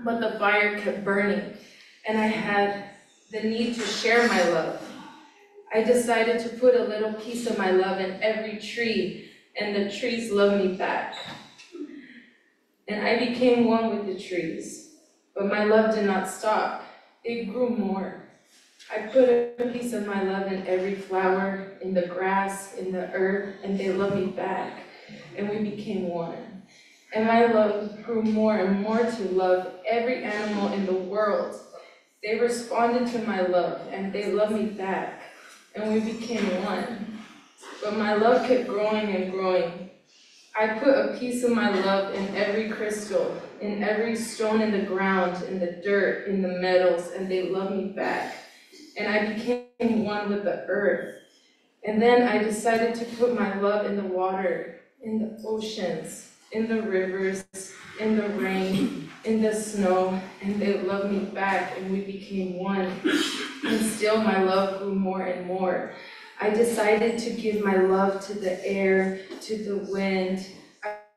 But the fire kept burning, and I had the need to share my love. I decided to put a little piece of my love in every tree, and the trees loved me back. And I became one with the trees, but my love did not stop. It grew more. I put a piece of my love in every flower, in the grass, in the earth, and they loved me back, and we became one. And my love grew more and more to love every animal in the world. They responded to my love, and they loved me back, and we became one. But my love kept growing and growing. I put a piece of my love in every crystal, in every stone in the ground, in the dirt, in the metals, and they loved me back. And I became one with the earth. And then I decided to put my love in the water, in the oceans, in the rivers, in the rain, in the snow, and they loved me back, and we became one. And still my love grew more and more. I decided to give my love to the air, to the wind.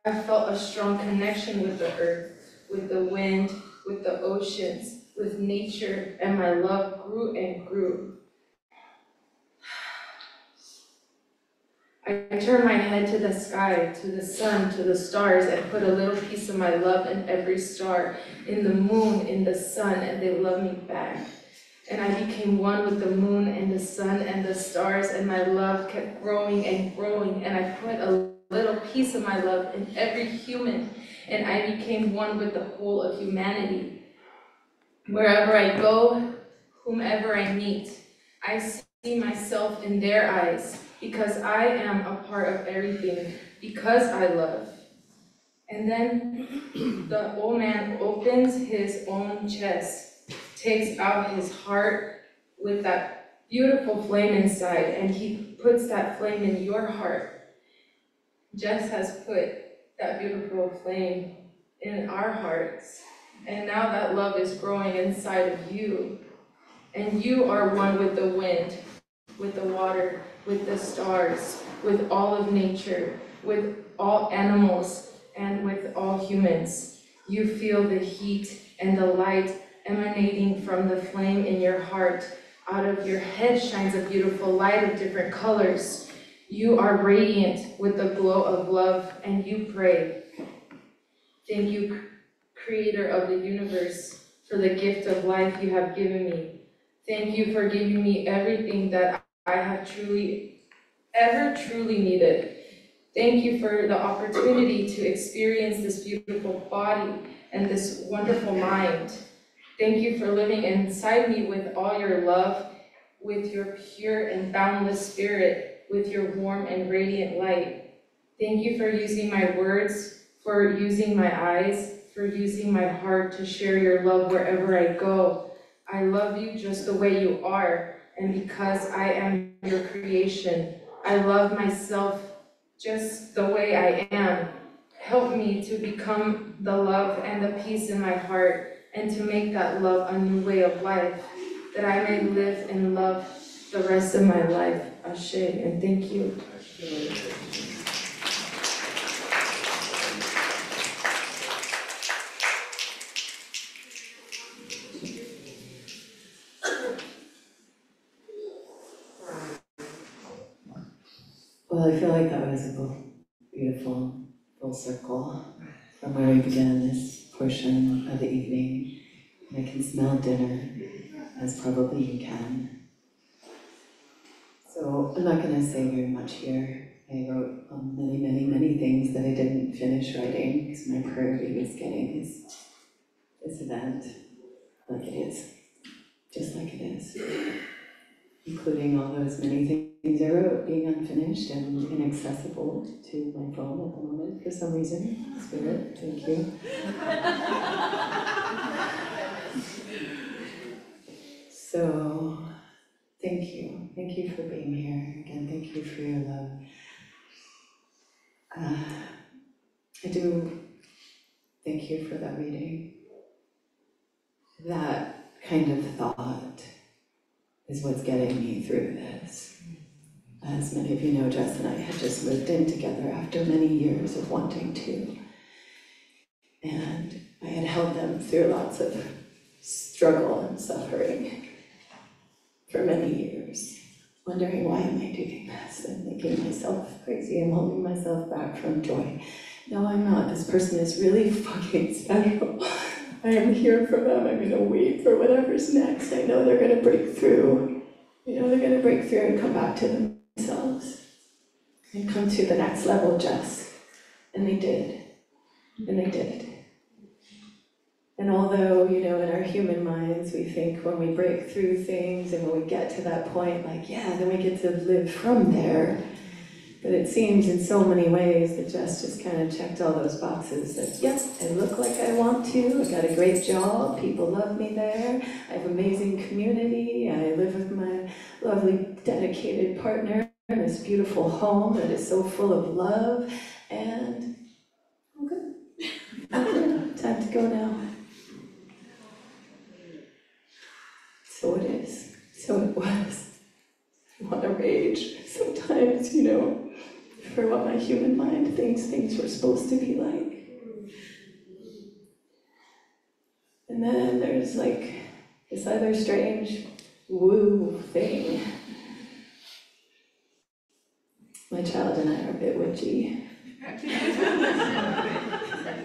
I felt a strong connection with the earth, with the wind, with the oceans, with nature, and my love grew and grew. I turned my head to the sky, to the sun, to the stars, and put a little piece of my love in every star, in the moon, in the sun, and they loved me back. And I became one with the moon and the sun and the stars, and my love kept growing and growing, and I put a little piece of my love in every human, and I became one with the whole of humanity. Wherever I go, whomever I meet, I see myself in their eyes, because I am a part of everything, because I love. And then the old man opens his own chest, takes out his heart with that beautiful flame inside, and he puts that flame in your heart. Jess has put that beautiful flame in our hearts, and now that love is growing inside of you. And you are one with the wind, with the water, with the stars, with all of nature, with all animals, and with all humans. You feel the heat and the light emanating from the flame in your heart. Out of your head shines a beautiful light of different colors. You are radiant with the glow of love, and you pray. Thank you, Creator of the universe, for the gift of life you have given me. Thank you for giving me everything that I have ever truly needed. Thank you for the opportunity to experience this beautiful body and this wonderful mind. Thank you for living inside me with all your love, with your pure and boundless spirit, with your warm and radiant light. Thank you for using my words, for using my eyes, for using my heart to share your love wherever I go. I love you just the way you are, and because I am your creation, I love myself just the way I am. Help me to become the love and the peace in my heart, and to make that love a new way of life, that I may live and love the rest of my life. Ashe, and thank you. Well, I feel like that was a beautiful full circle from where we began this portion of the evening. And I can smell dinner, as probably you can. So I'm not going to say very much here. I wrote many, many, many things that I didn't finish writing because my priority was getting this event like it is, just like it is, including all those many things I wrote being unfinished and inaccessible to my phone at the moment for some reason. Spirit, thank you. So, thank you. Thank you for being here. Again, thank you for your love. I do thank you for that reading. That kind of thought is what's getting me through this. As many of you know, Jess and I had just moved in together after many years of wanting to. And I had held them through lots of struggle and suffering for many years, wondering why am I doing this and making myself crazy and holding myself back from joy. No, I'm not. This person is really fucking special. I am here for them. I'm gonna wait for whatever's next. I know they're gonna break through. You know, they're gonna break through and come back to themselves and come to the next level, Jess. And they did. And they did. And although, you know, in our human minds, we think when we break through things and when we get to that point, like, yeah, then we get to live from there. But it seems in so many ways that Jess just kind of checked all those boxes that, yep, I look like I want to, I got a great job, people love me there, I have amazing community, I live with my lovely, dedicated partner in this beautiful home that is so full of love, and I'm good. I'm good. Time to go now. So it is. So it was. I want to rage sometimes, you know, for what my human mind thinks things were supposed to be like. And then there's like this other strange woo thing. My child and I are a bit witchy.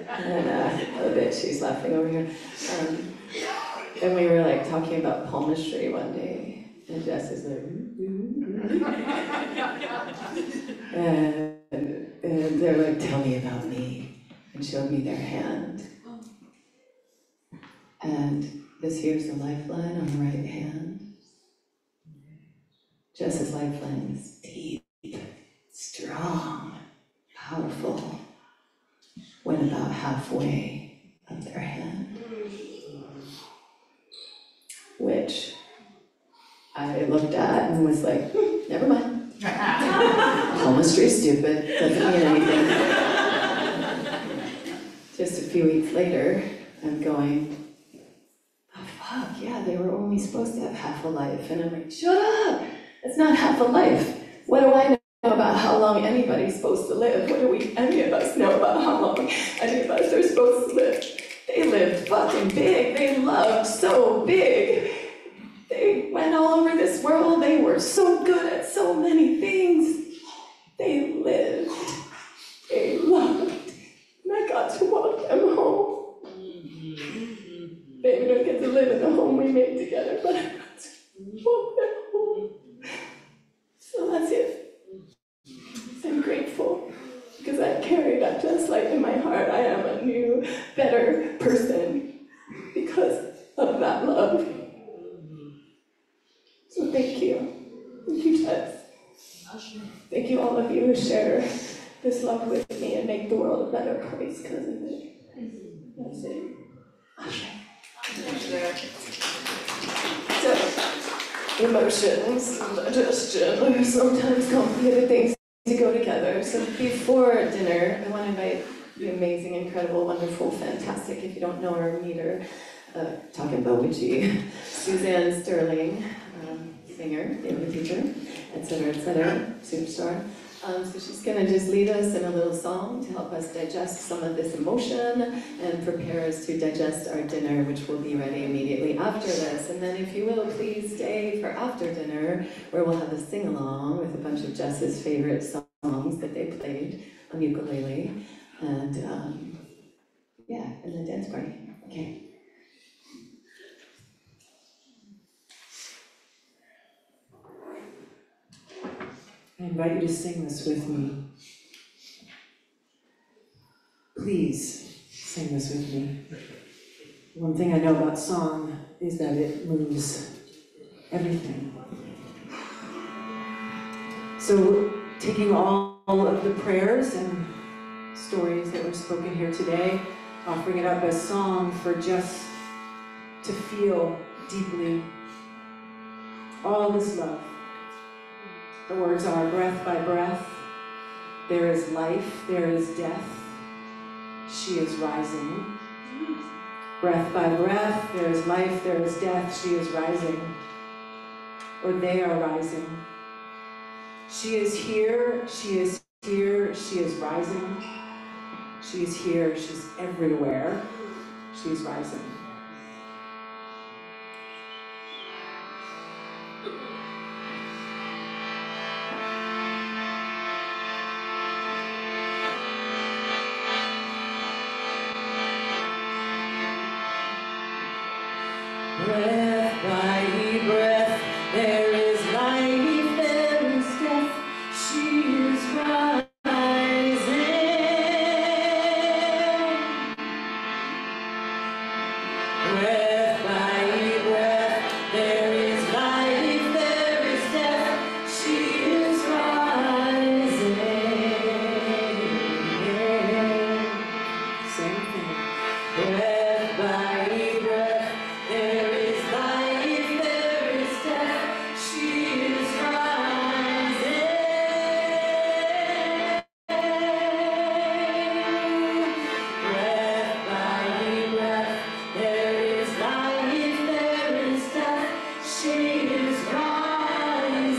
And a bit, she's laughing over here. And we were like talking about palmistry one day, and Jess is like, and they're like, tell me about me, and showed me their hand. And this here's the lifeline on the right hand. Jess's lifeline is deep, strong, powerful, went about halfway of their hand. Which I looked at and was like, never mind. Palmistry's stupid, doesn't mean anything. Just a few weeks later, I'm going, oh fuck, yeah, they were only supposed to have half a life. And I'm like, shut up, it's not half a life. What do I know about how long anybody's supposed to live? What do any of us know about how long any of us are supposed to live? They lived fucking big, they loved so big. They went all over this world, they were so good at so many things. They lived, they loved, and I got to walk them home. Maybe I don't get to live in the home we made together, but I got to walk them home. So that's it. I'm grateful. just like in my heart, I am a new, better person because of that love. So thank you. Thank you, Jess. Thank you, all of you who share this love with me and make the world a better place because of it. That's it. So, emotions and digestion are sometimes complicated things to go together. So before dinner, I want to invite the amazing, incredible, wonderful, fantastic, if you don't know her, meet her, talking about witchy, Suzanne Sterling, singer, yoga teacher, etc., superstar. So she's going to just lead us in a little song to help us digest some of this emotion and prepare us to digest our dinner, which will be ready immediately after this. And then if you will, please stay for after dinner, where we'll have a sing-along with a bunch of Jess's favorite songs that they played on ukulele. And and the dance party. Okay. I invite you to sing this with me. Please sing this with me. One thing I know about song is that it moves everything. So taking all of the prayers and stories that were spoken here today, offering it up as song for just to feel deeply all this love. The words are breath by breath, there is life, there is death, she is rising. Breath by breath, there is life, there is death, she is rising. Or they are rising. She is here, she is here, she is rising. She is here, she's everywhere, she is rising. Breath by breath, there is life, there is death, she is rising. Breath by breath, there is life, there is death, she is rising. Same thing. Breath by breath, there is life, there is death, she is rising. Breath by breath, there is life, there is death, she is rising.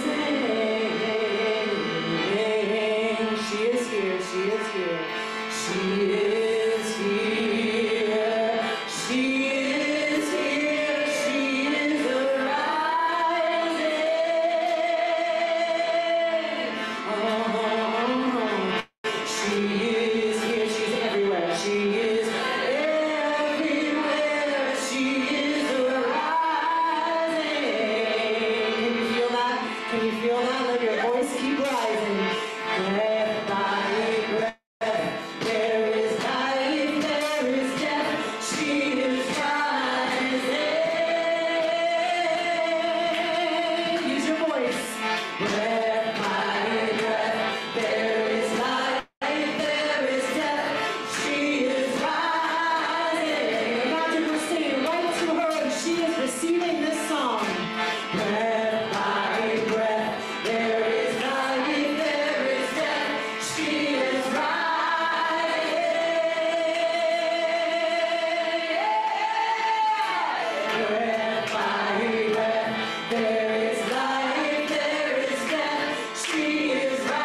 She is here, she is here, she is here, she is here, she is arising. Oh, she is here, she's everywhere, she is everywhere, she is arising. Can you feel that? Can you feel that? Let your voice keep rising. Breath by breath. There is life, there is death, she is rising. Use your voice. Breath by breath, there is life, there is death, she is rising. Imagine we're singing right to her and she is receiving this song. Breath by breath, there is life, there is death, she is rising. Breath by breath, there is life, there is death, she is rising.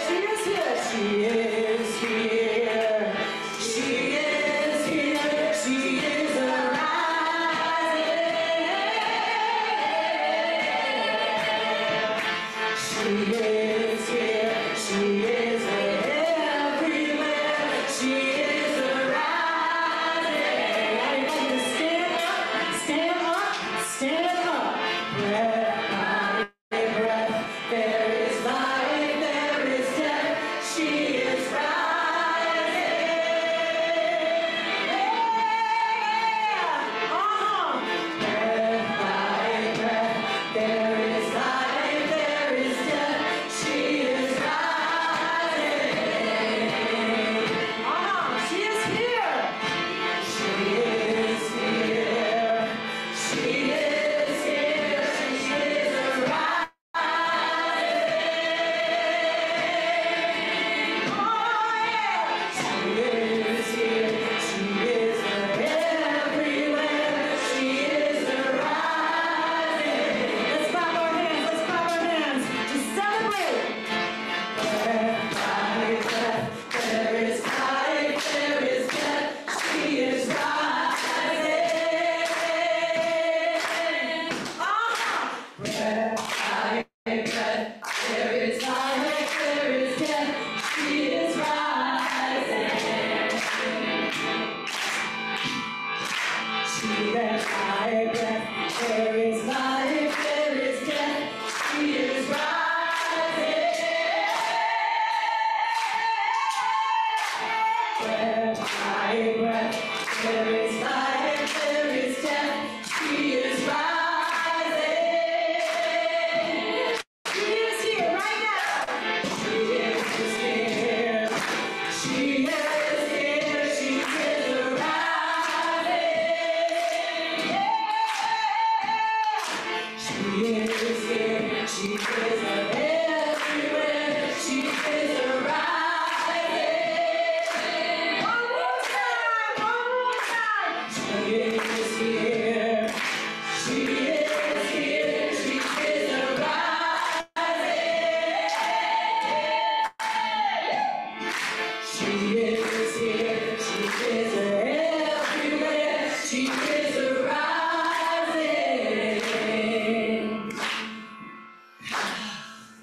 She is here, she is here, she is here, she is arising. She is here, she is everywhere, she is arising. I invite you to stand up, stand up, stand up. Breath by breath, there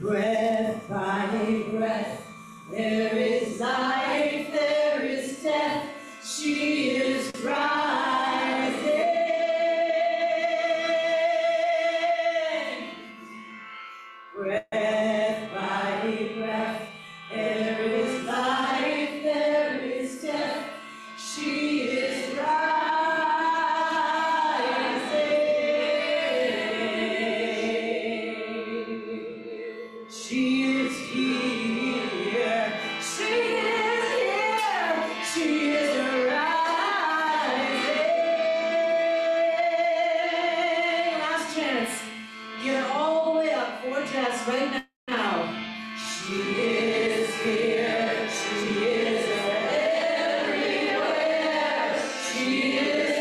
Breath by breath, there is life, there is death, she is rising. Breath by breath, there is life, there is death, she is rising. She is here, she is here, she is rising. Last chance, get it all the way up for Jess right now. She is here, she is everywhere, she is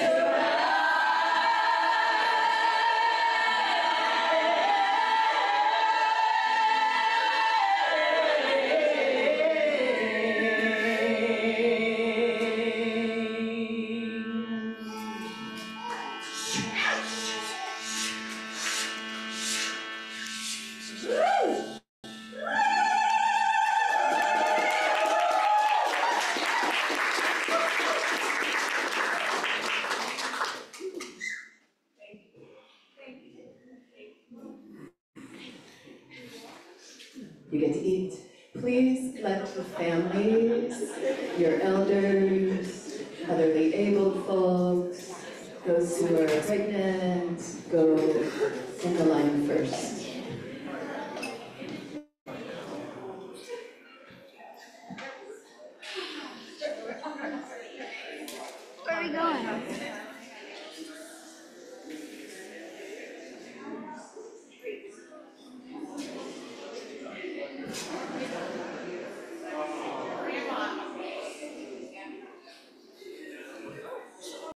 You get to eat. Please let the families, your elders, otherly abled folks, those who are pregnant, go